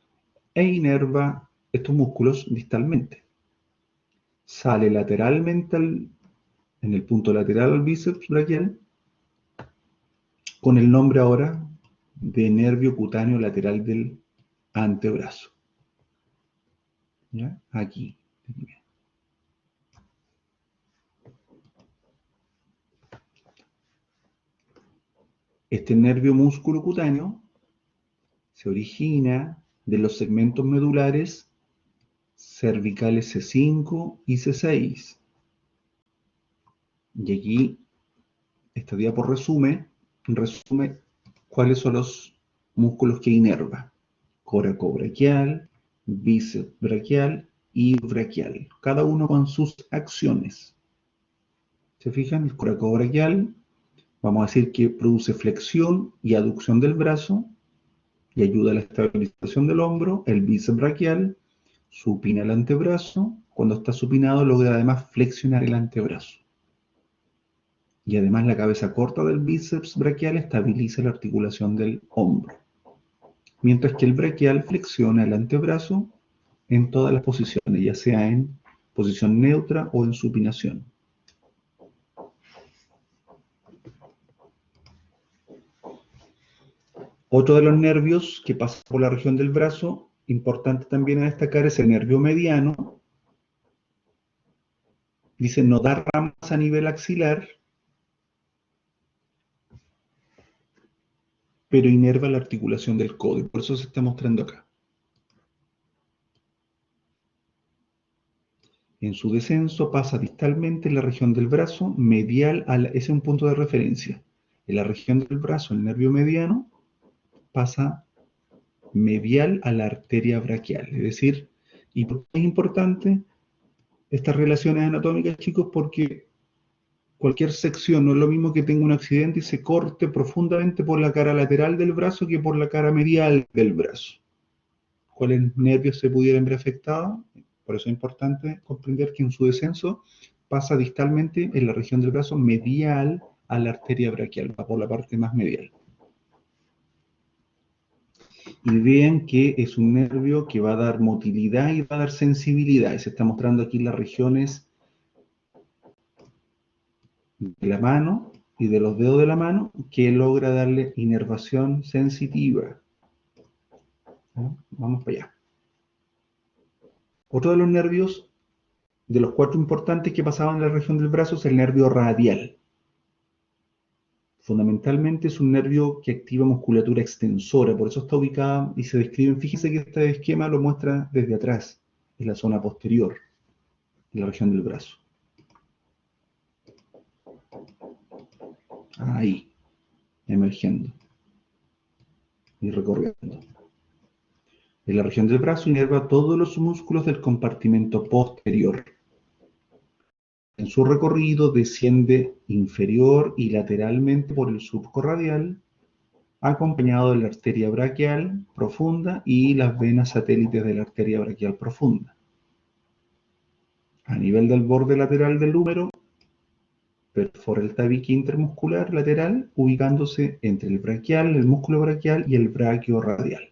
e inerva estos músculos distalmente. Sale lateralmente en el punto lateral al bíceps braquial, con el nombre ahora de nervio cutáneo lateral del antebrazo. ¿Ya? Aquí. Este nervio músculo cutáneo se origina de los segmentos medulares cervicales C5 y C6. Y aquí, esta diapo resume cuáles son los músculos que inerva. Coracobraquial, bíceps braquial y braquial. Cada uno con sus acciones. ¿Se fijan? El coracobraquial, vamos a decir que produce flexión y aducción del brazo y ayuda a la estabilización del hombro. El bíceps braquial supina el antebrazo. Cuando está supinado logra además flexionar el antebrazo. Y además la cabeza corta del bíceps braquial estabiliza la articulación del hombro. Mientras que el braquial flexiona el antebrazo en todas las posiciones, ya sea en posición neutra o en supinación. Otro de los nervios que pasa por la región del brazo, importante también a destacar, es el nervio mediano. Dice, no da ramas a nivel axilar, pero inerva la articulación del codo, y por eso se está mostrando acá. En su descenso pasa distalmente en la región del brazo, medial a ese es un punto de referencia. En la región del brazo, el nervio mediano pasa medial a la arteria braquial. Es decir, ¿y por qué es importante estas relaciones anatómicas, chicos? Porque cualquier sección no es lo mismo que tenga un accidente y se corte profundamente por la cara lateral del brazo que por la cara medial del brazo. ¿Cuáles nervios se pudieran ver afectados? Por eso es importante comprender que en su descenso pasa distalmente en la región del brazo medial a la arteria braquial, va por la parte más medial. Y vean que es un nervio que va a dar motilidad y va a dar sensibilidad. Y se está mostrando aquí las regiones de la mano y de los dedos de la mano que logra darle inervación sensitiva. ¿No? Vamos para allá. Otro de los nervios, de los 4 importantes que pasaban en la región del brazo, es el nervio radial. Fundamentalmente es un nervio que activa musculatura extensora, por eso está ubicada y se describe. Fíjense que este esquema lo muestra desde atrás, en la zona posterior, en la región del brazo. Ahí, emergiendo y recorriendo. En la región del brazo inerva todos los músculos del compartimento posterior. en su recorrido desciende inferior y lateralmente por el surco radial, acompañado de la arteria braquial profunda y las venas satélites de la arteria braquial profunda. A nivel del borde lateral del húmero, perfora el tabique intermuscular lateral, ubicándose entre el braquial, el músculo braquial y el braquio radial.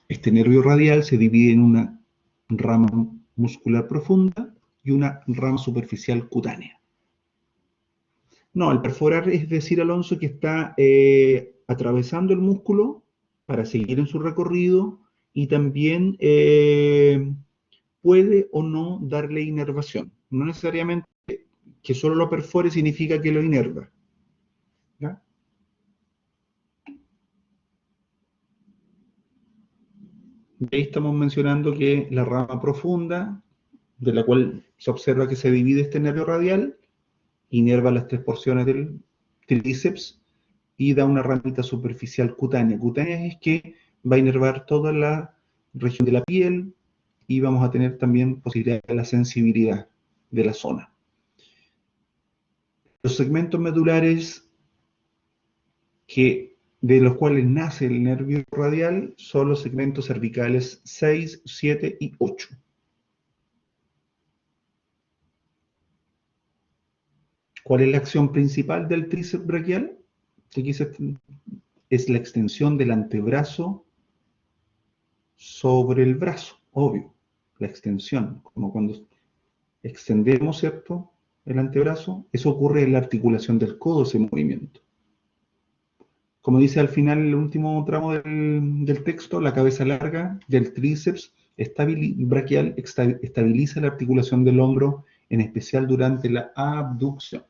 Este nervio radial se divide en una rama muscular profunda y una rama superficial cutánea. No, al perforar es decir, Alonso, que está atravesando el músculo para seguir en su recorrido y también puede o no darle inervación. No necesariamente que solo lo perfore significa que lo inerva. ¿Ya? De ahí estamos mencionando que la rama profunda, de la cual se observa que se divide este nervio radial, inerva las tres porciones del tríceps y da una ramita superficial cutánea. Cutánea es que va a inervar toda la región de la piel y vamos a tener también posibilidad de la sensibilidad de la zona. Los segmentos medulares de los cuales nace el nervio radial son los segmentos cervicales 6, 7 y 8. ¿Cuál es la acción principal del tríceps braquial? Aquí es la extensión del antebrazo sobre el brazo, obvio, la extensión, como cuando extendemos, ¿cierto?, el antebrazo, eso ocurre en la articulación del codo, ese movimiento. Como dice al final el último tramo del texto, la cabeza larga del tríceps braquial estabiliza la articulación del hombro, en especial durante la abducción.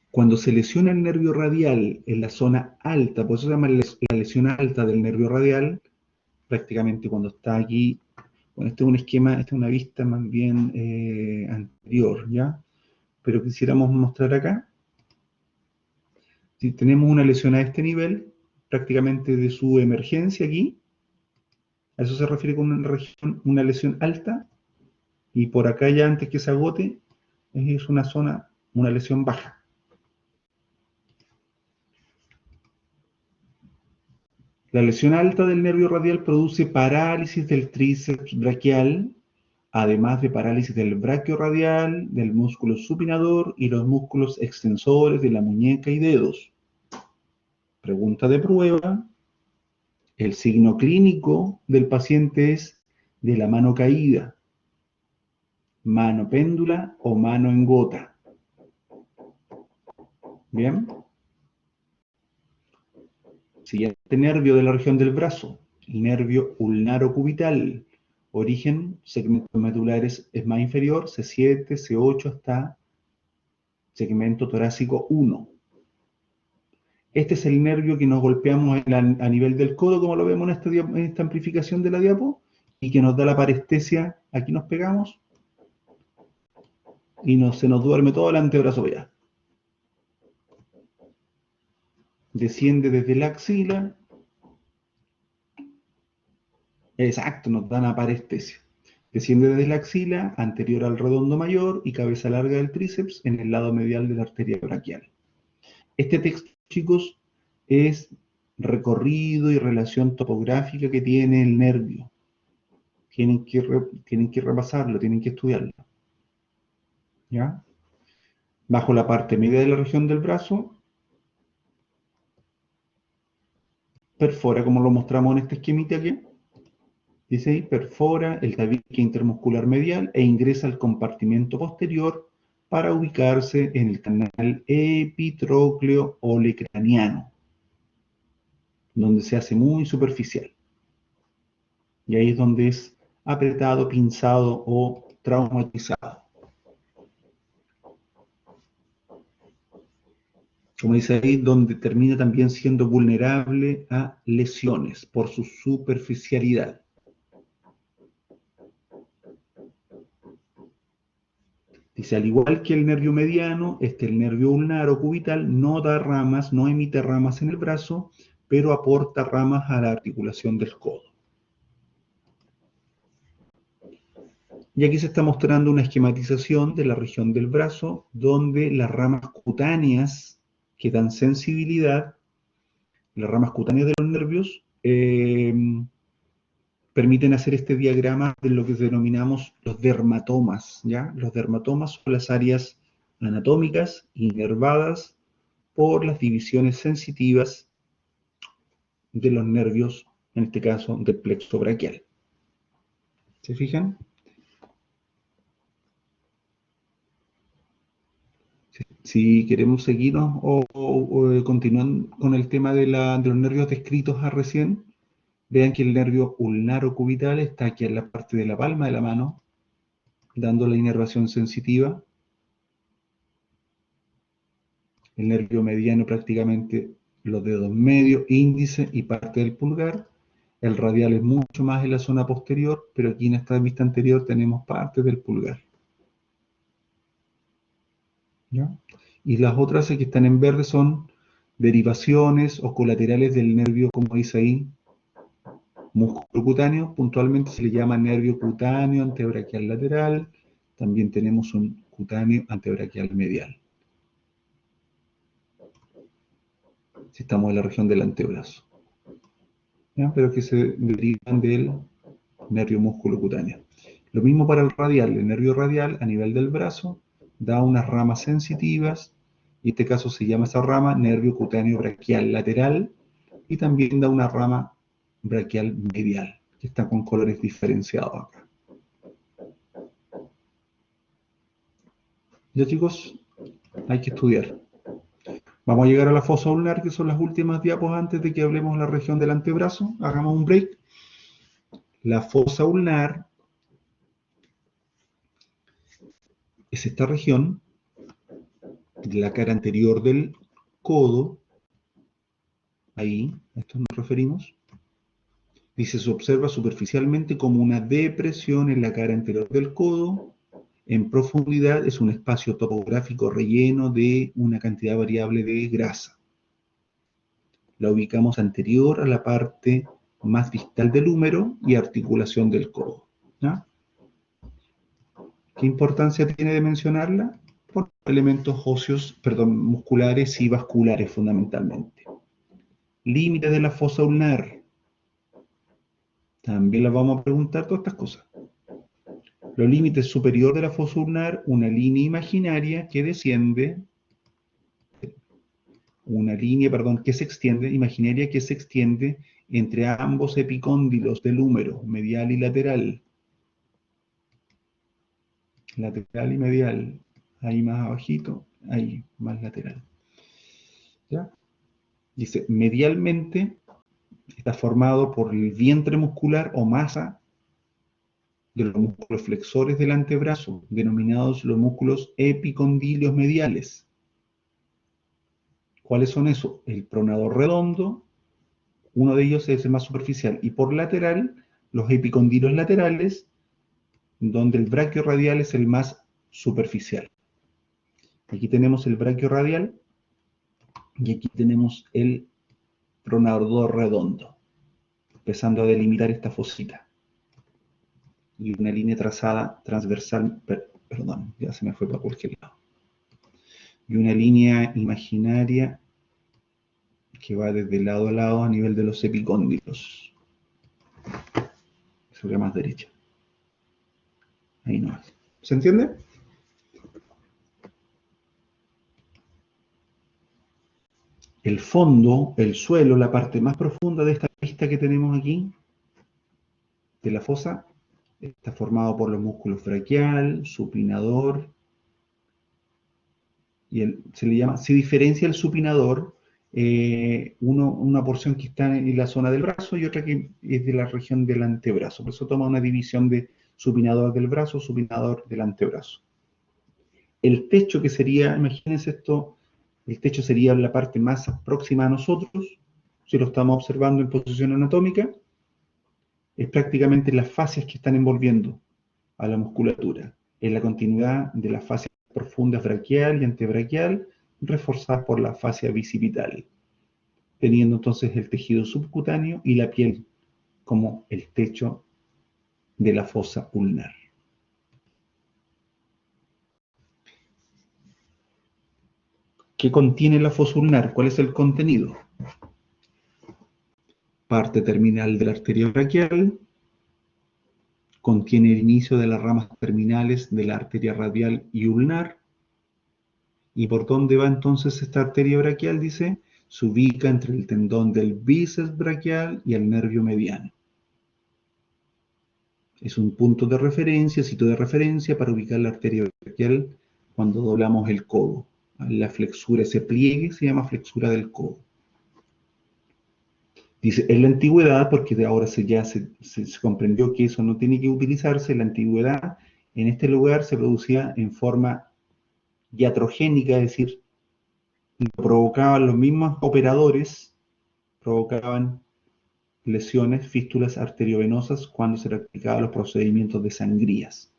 Cuando se lesiona el nervio radial en la zona alta, por eso se llama la lesión alta del nervio radial, prácticamente cuando está aquí, bueno, este es un esquema, esta es una vista más bien anterior, ¿ya? Pero quisiéramos mostrar acá, si tenemos una lesión a este nivel, prácticamente de su emergencia aquí, a eso se refiere con una lesión alta, y por acá ya antes que se agote, es una zona, una lesión baja. La lesión alta del nervio radial produce parálisis del tríceps braquial, además de parálisis del braquio radial, del músculo supinador y los músculos extensores de la muñeca y dedos. Pregunta de prueba. El signo clínico del paciente es de la mano caída, mano péndula o mano en gota. ¿Bien? Siguiente nervio de la región del brazo, el nervio ulnarocubital. Origen, segmentos medulares es más inferior, C7, C8 hasta segmento torácico 1. Este es el nervio que nos golpeamos a nivel del codo, como lo vemos en esta amplificación de la diapo, y que nos da la parestesia. Aquí nos pegamos y se nos duerme todo el antebrazo allá. Desciende desde la axila. Exacto, nos da una parestesia. Desciende desde la axila, anterior al redondo mayor y cabeza larga del tríceps en el lado medial de la arteria braquial. Este texto, chicos, es recorrido y relación topográfica que tiene el nervio. Tienen que repasarlo, tienen que estudiarlo. ¿Ya? Bajo la parte media de la región del brazo, perfora, como lo mostramos en este esquemita aquí. Dice ahí, perfora el tabique intermuscular medial e ingresa al compartimento posterior para ubicarse en el canal epitrócleo olecraniano, donde se hace muy superficial. Y ahí es donde es apretado, pinzado o traumatizado. Como dice ahí, donde termina también siendo vulnerable a lesiones por su superficialidad. Dice, al igual que el nervio mediano, el nervio ulnar o cubital no da ramas, no emite ramas en el brazo, pero aporta ramas a la articulación del codo. Y aquí se está mostrando una esquematización de la región del brazo, donde las ramas cutáneas que dan sensibilidad, las ramas cutáneas de los nervios, permiten hacer este diagrama de lo que denominamos los dermatomas, ¿ya? Los dermatomas son las áreas anatómicas inervadas por las divisiones sensitivas de los nervios, en este caso del plexo braquial. ¿Se fijan? Si queremos seguirnos o continúan con el tema de los nervios descritos a recién, vean que el nervio ulnar o cubital está aquí en la parte de la palma de la mano, dando la inervación sensitiva. El nervio mediano prácticamente los dedos medio, índice y parte del pulgar. El radial es mucho más en la zona posterior, pero aquí en esta vista anterior tenemos parte del pulgar. ¿Ya? Y las otras que están en verde son derivaciones o colaterales del nervio, como dice ahí, músculo cutáneo. Puntualmente se le llama nervio cutáneo antebraquial lateral. También tenemos un cutáneo antebraquial medial, si estamos en la región del antebrazo, ¿ya? Pero que se derivan del nervio músculo cutáneo. Lo mismo para el nervio radial a nivel del brazo da unas ramas sensitivas, y en este caso se llama esa rama nervio cutáneo braquial lateral, y también da una rama braquial medial, que está con colores diferenciados acá. Ya chicos, hay que estudiar. Vamos a llegar a la fosa ulnar, que son las últimas diapos antes de que hablemos de la región del antebrazo. Hagamos un break. La fosa ulnar es esta región de la cara anterior del codo. Ahí, a esto nos referimos. Dice, se observa superficialmente como una depresión en la cara anterior del codo. En profundidad es un espacio topográfico relleno de una cantidad variable de grasa. La ubicamos anterior a la parte más distal del húmero y articulación del codo, ¿ya? ¿Qué importancia tiene de mencionarla? Por elementos óseos, musculares y vasculares fundamentalmente. Límite de la fosa ulnar. También las vamos a preguntar todas estas cosas. Los límites superiores de la fosa ulnar, una línea imaginaria que desciende, imaginaria que se extiende entre ambos epicóndilos del húmero, medial y lateral. Lateral y medial, ahí más abajito, ahí más lateral. ¿Ya? Dice, medialmente está formado por el vientre muscular o masa de los músculos flexores del antebrazo, denominados los músculos epicondilios mediales. ¿Cuáles son esos? El pronador redondo, uno de ellos es el más superficial, y por lateral, los epicondilios laterales, donde el braquio radial es el más superficial. Aquí tenemos el braquio radial y aquí tenemos el pronador redondo, empezando a delimitar esta fosita. Y una línea trazada transversal, perdón, ya se me fue para cualquier lado. Y una línea imaginaria que va desde lado a lado a nivel de los epicóndilos. Sobre más derecha. Ahí nomás. ¿Se entiende? El fondo, el suelo, la parte más profunda de esta pista que tenemos aquí, de la fosa, está formado por los músculos braquial, supinador, y se diferencia el supinador, una porción que está en la zona del brazo y otra que es de la región del antebrazo. Por eso toma una división de supinador del brazo, supinador del antebrazo. El techo, que sería, imagínense esto, el techo sería la parte más próxima a nosotros, si lo estamos observando en posición anatómica, es prácticamente las fascias que están envolviendo a la musculatura, en la continuidad de las fascias profundas braquial y antebraquial, reforzadas por la fascia bicipital. teniendo entonces el tejido subcutáneo y la piel como el techo de la fosa ulnar. ¿Qué contiene la fosa ulnar? ¿Cuál es el contenido? Parte terminal de la arteria braquial, contiene el inicio de las ramas terminales de la arteria radial y ulnar. ¿Y por dónde va entonces esta arteria braquial? Dice, se ubica entre el tendón del bíceps braquial y el nervio mediano. Es un punto de referencia, sitio de referencia para ubicar la arteria braquial cuando doblamos el codo. La flexura, ese pliegue se llama flexura del codo. Dice, en la antigüedad, porque de ahora ya se comprendió que eso no tiene que utilizarse, en la antigüedad, en este lugar se producía en forma iatrogénica, es decir, lo provocaban los mismos operadores, provocaban lesiones, fístulas arteriovenosas cuando se practicaban los procedimientos de sangrías.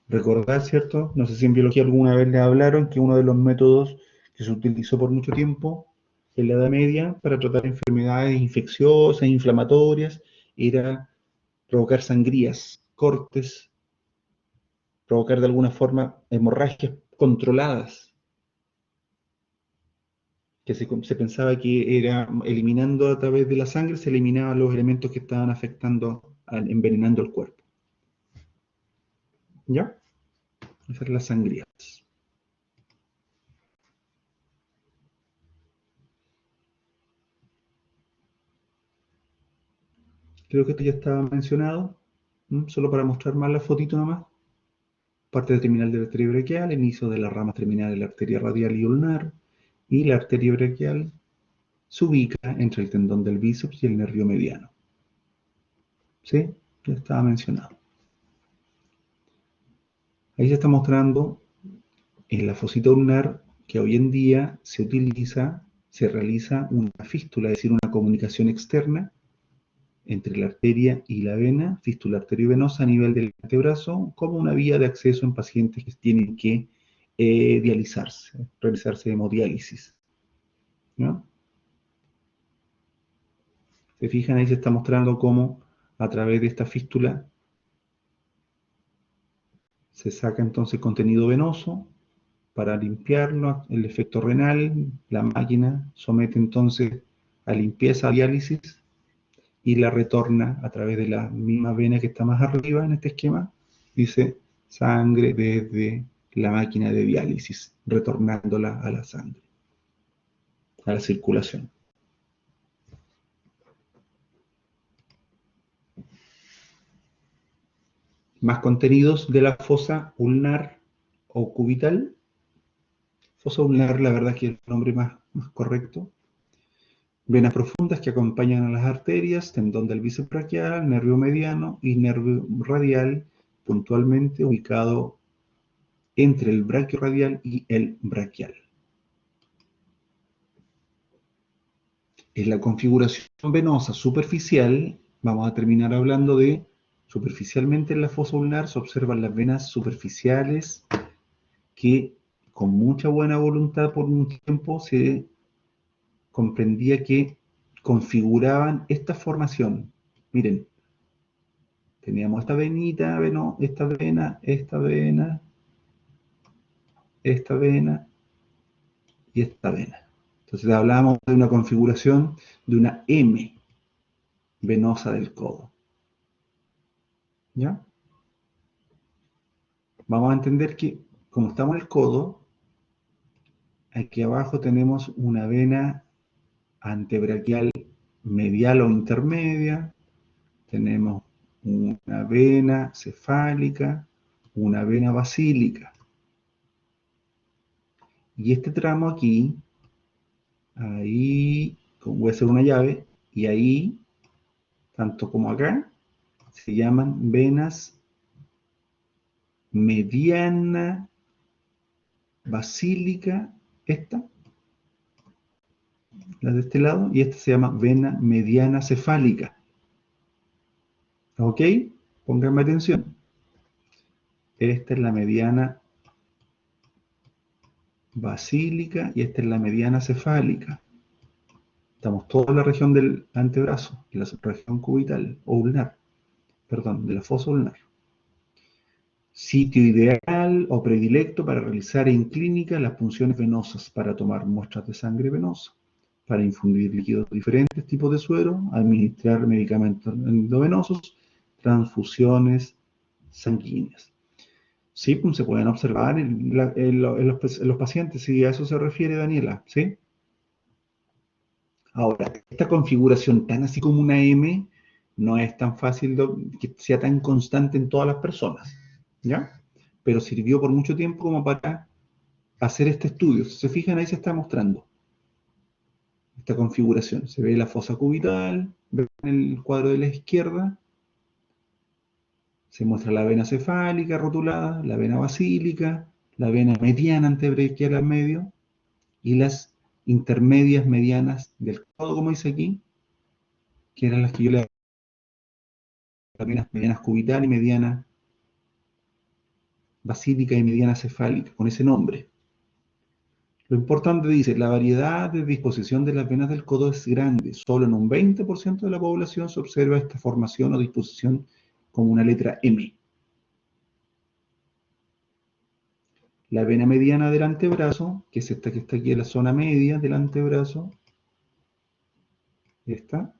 Recordar, ¿cierto? No sé si en biología alguna vez les hablaron que uno de los métodos que se utilizó por mucho tiempo en la Edad Media para tratar enfermedades infecciosas, inflamatorias, era provocar sangrías, cortes, provocar de alguna forma hemorragias controladas, que se pensaba que era eliminando a través de la sangre, se eliminaban los elementos que estaban afectando, envenenando el cuerpo. ¿Ya? Esas las sangrías. Creo que esto ya estaba mencionado, solo para mostrar más la fotito nomás. Parte terminal de la arteria braquial, inicio de las ramas terminales de la arteria radial y ulnar, y la arteria braquial se ubica entre el tendón del bíceps y el nervio mediano. ¿Sí? Ya estaba mencionado. Ahí se está mostrando en la fosita ulnar que hoy en día se utiliza, se realiza una fístula, es decir, una comunicación externa entre la arteria y la vena, fístula arteriovenosa a nivel del antebrazo, como una vía de acceso en pacientes que tienen que dializarse, realizarse hemodiálisis, ¿no? Se fijan, ahí se está mostrando cómo a través de esta fístula se saca entonces contenido venoso para limpiarlo, el efecto renal, la máquina somete entonces a limpieza, a diálisis, y la retorna a través de la misma vena que está más arriba en este esquema, dice sangre desde la máquina de diálisis, retornándola a la sangre, a la circulación. Más contenidos de la fosa ulnar o cubital. Fosa ulnar, la verdad que es el nombre más correcto. Venas profundas que acompañan a las arterias, tendón del bíceps braquial, nervio mediano y nervio radial, puntualmente ubicado entre el braquio radial y el braquial. En la configuración venosa superficial, vamos a terminar hablando de, superficialmente en la fosa ulnar se observan las venas superficiales que con mucha buena voluntad por un tiempo se comprendía que configuraban esta formación. Miren, teníamos esta venita, esta vena, esta vena, esta vena y esta vena. Entonces hablábamos de una configuración de una M venosa del codo. ¿Ya? Vamos a entender que, como estamos en el codo, aquí abajo tenemos una vena antebraquial medial o intermedia, tenemos una vena cefálica, una vena basílica. Y este tramo aquí, ahí, voy a hacer una llave, y ahí, tanto como acá, se llaman venas mediana basílica, esta, la de este lado, y esta se llama vena mediana cefálica. ¿Ok? Pónganme atención. Esta es la mediana basílica y esta es la mediana cefálica. Estamos toda en la región del antebrazo, en la región cubital o ulnar, perdón, de la fosa ulnar. Sitio ideal o predilecto para realizar en clínica las punciones venosas, para tomar muestras de sangre venosa, para infundir líquidos de diferentes tipos de suero, administrar medicamentos endovenosos, transfusiones sanguíneas. Sí, pues se pueden observar en los pacientes, si a eso se refiere Daniela, ¿sí? Ahora, esta configuración tan así como una M no es tan fácil que sea tan constante en todas las personas, ¿ya? Pero sirvió por mucho tiempo como para hacer este estudio. Si se fijan, ahí se está mostrando esta configuración. Se ve la fosa cubital, ven el cuadro de la izquierda, se muestra la vena cefálica rotulada, la vena basílica, la vena mediana antebraquial al medio y las intermedias medianas del codo, como dice aquí, que eran las que yo le venas medianas cubital y mediana basílica y mediana cefálica, con ese nombre. Lo importante dice, la variedad de disposición de las venas del codo es grande. Solo en un 20% de la población se observa esta formación o disposición como una letra M. La vena mediana del antebrazo, que es esta que está aquí en la zona media del antebrazo, esta,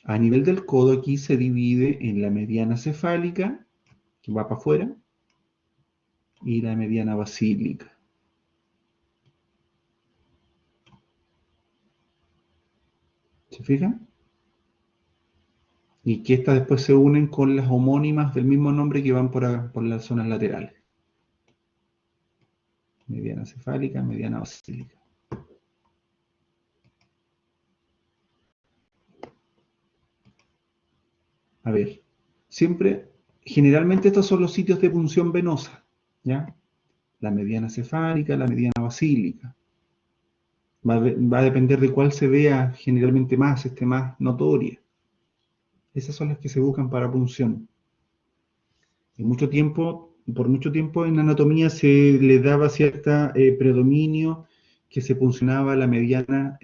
a nivel del codo aquí se divide en la mediana cefálica, que va para afuera, y la mediana basílica. ¿Se fijan? Y que estas después se unen con las homónimas del mismo nombre que van por las zonas laterales. Mediana cefálica, mediana basílica. A ver, generalmente estos son los sitios de punción venosa, ¿ya? La mediana cefálica, la mediana basílica. Va a depender de cuál se vea generalmente más, esté más notoria. Esas son las que se buscan para punción. Por mucho tiempo en anatomía se le daba cierto predominio que se puncionaba la mediana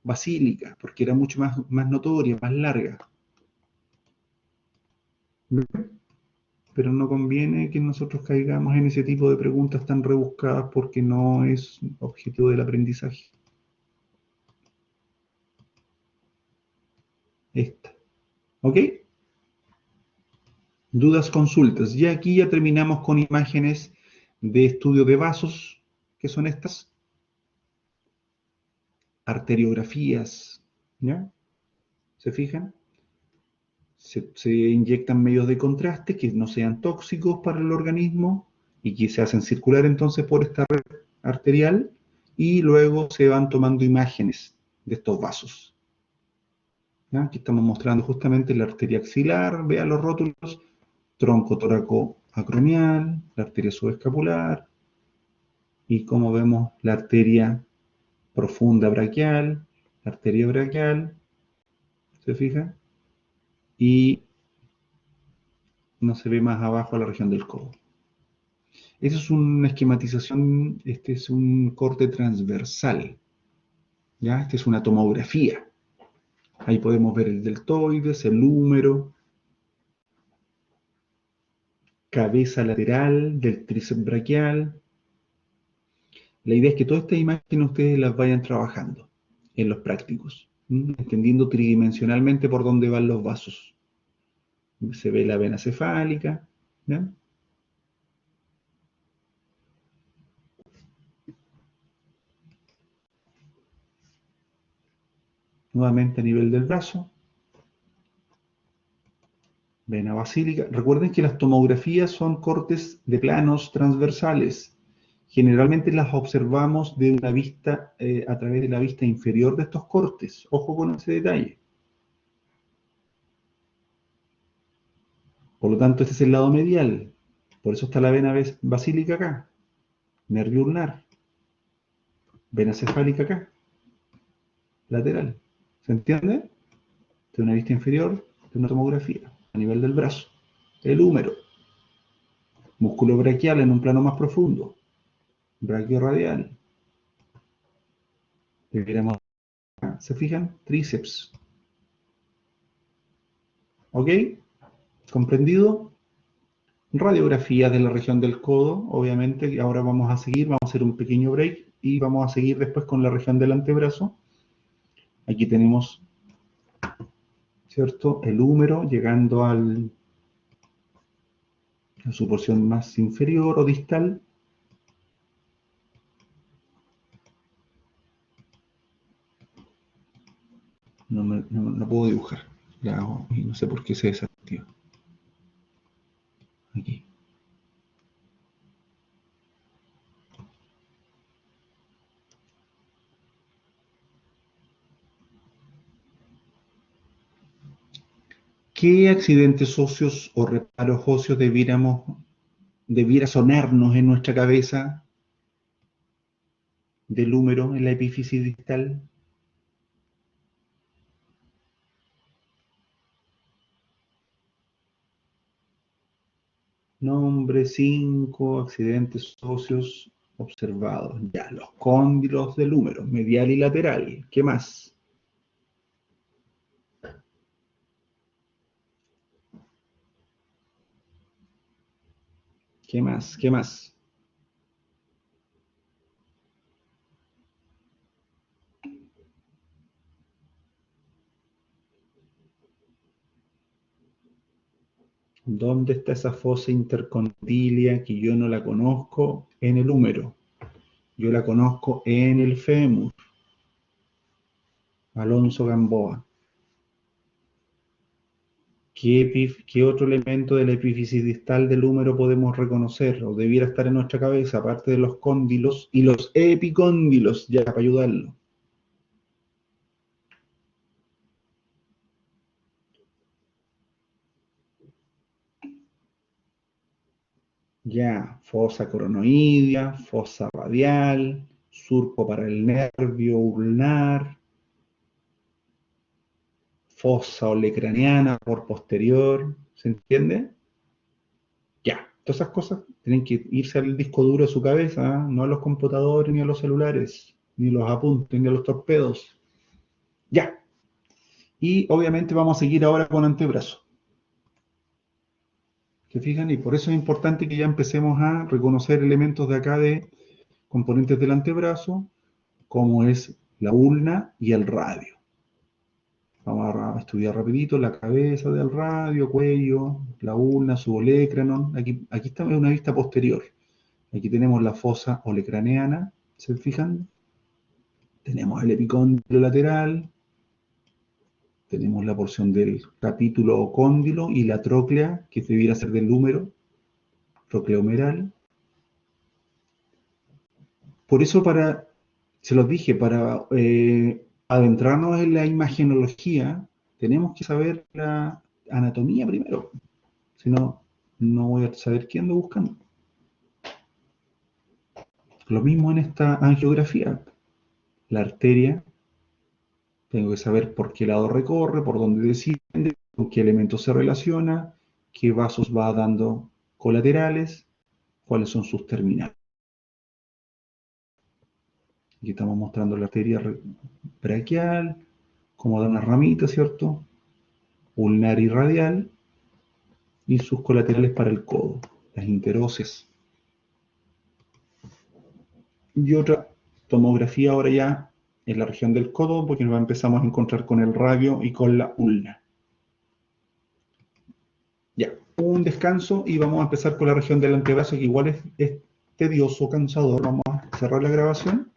basílica, porque era mucho más notoria, más larga. Pero no conviene que nosotros caigamos en ese tipo de preguntas tan rebuscadas porque no es objetivo del aprendizaje. Esta. ¿Ok? Dudas, consultas. Y aquí ya terminamos con imágenes de estudio de vasos, que son estas. Arteriografías, ¿ya? ¿Se fijan? Se inyectan medios de contraste que no sean tóxicos para el organismo y que se hacen circular entonces por esta red arterial y luego se van tomando imágenes de estos vasos. ¿Ya? Aquí estamos mostrando justamente la arteria axilar, vean los rótulos, tronco toracoacromial, la arteria subescapular y como vemos la arteria profunda braquial, la arteria braquial, ¿se fijan? Y no se ve más abajo la región del codo. Esa es una esquematización, este es un corte transversal, ¿ya? Esta es una tomografía. Ahí podemos ver el deltoides, el húmero, cabeza lateral del tríceps braquial. La idea es que todas estas imágenes ustedes las vayan trabajando en los prácticos, entendiendo tridimensionalmente por dónde van los vasos. Se ve la vena cefálica, ¿ya? Nuevamente a nivel del brazo, vena basílica. Recuerden que las tomografías son cortes de planos transversales. Generalmente las observamos de una vista, a través de la vista inferior de estos cortes. Ojo con ese detalle. Por lo tanto, este es el lado medial. Por eso está la vena basílica acá. Nervio ulnar. Vena cefálica acá. Lateral. ¿Se entiende? De una vista inferior de una tomografía. A nivel del brazo. El húmero. Músculo braquial en un plano más profundo. braquiorradial. Debiéramos, ¿se fijan? Tríceps. ¿Ok? ¿Comprendido? Radiografía de la región del codo, obviamente. Ahora vamos a seguir, vamos a hacer un pequeño break y vamos a seguir después con la región del antebrazo. Aquí tenemos, ¿cierto?, el húmero llegando a su porción más inferior o distal. No puedo dibujar. La hago y no sé por qué se desactiva. Aquí. ¿Qué accidentes óseos o reparos óseos debiera sonarnos en nuestra cabeza del húmero en la epífisis distal? Nombre 5, accidentes óseos observados. Ya, los cóndilos del húmero, medial y lateral. ¿Qué más? ¿Qué más? ¿Qué más? ¿Dónde está esa fosa intercondilia que yo no la conozco en el húmero? Yo la conozco en el fémur. Alonso Gamboa. ¿Qué otro elemento de la epífisis distal del húmero podemos reconocer o debiera estar en nuestra cabeza, aparte de los cóndilos y los epicóndilos, ya para ayudarlo? Ya, fosa coronoidea, fosa radial, surco para el nervio ulnar, fosa olecraniana por posterior, ¿se entiende? Ya, todas esas cosas tienen que irse al disco duro de su cabeza, ¿eh? No a los computadores, ni a los celulares, ni los apuntes, ni a los torpedos. Ya, y obviamente vamos a seguir ahora con antebrazo. ¿Se fijan? Y por eso es importante que ya empecemos a reconocer elementos de acá de componentes del antebrazo, como es la ulna y el radio. Vamos a estudiar rapidito la cabeza del radio, cuello, la ulna, su olecranon. Aquí está una vista posterior. Aquí tenemos la fosa olecraneana, ¿se fijan? Tenemos el epicóndilo lateral, tenemos la porción del capítulo o cóndilo y la tróclea, que debiera ser del húmero, tróclea humeral. Por eso se los dije, para adentrarnos en la imagenología, tenemos que saber la anatomía primero. Si no, no voy a saber qué ando buscando. Lo mismo en esta angiografía. La arteria, tengo que saber por qué lado recorre, por dónde desciende, con qué elementos se relaciona, qué vasos va dando colaterales, cuáles son sus terminales. Aquí estamos mostrando la arteria braquial, cómo da una ramita, ¿cierto? Ulnar y radial, y sus colaterales para el codo, las interóseas. Y otra tomografía ahora ya en la región del codo, porque nos empezamos a encontrar con el radio y con la ulna. Ya, un descanso y vamos a empezar con la región del antebrazo, que igual es tedioso, cansador. Vamos a cerrar la grabación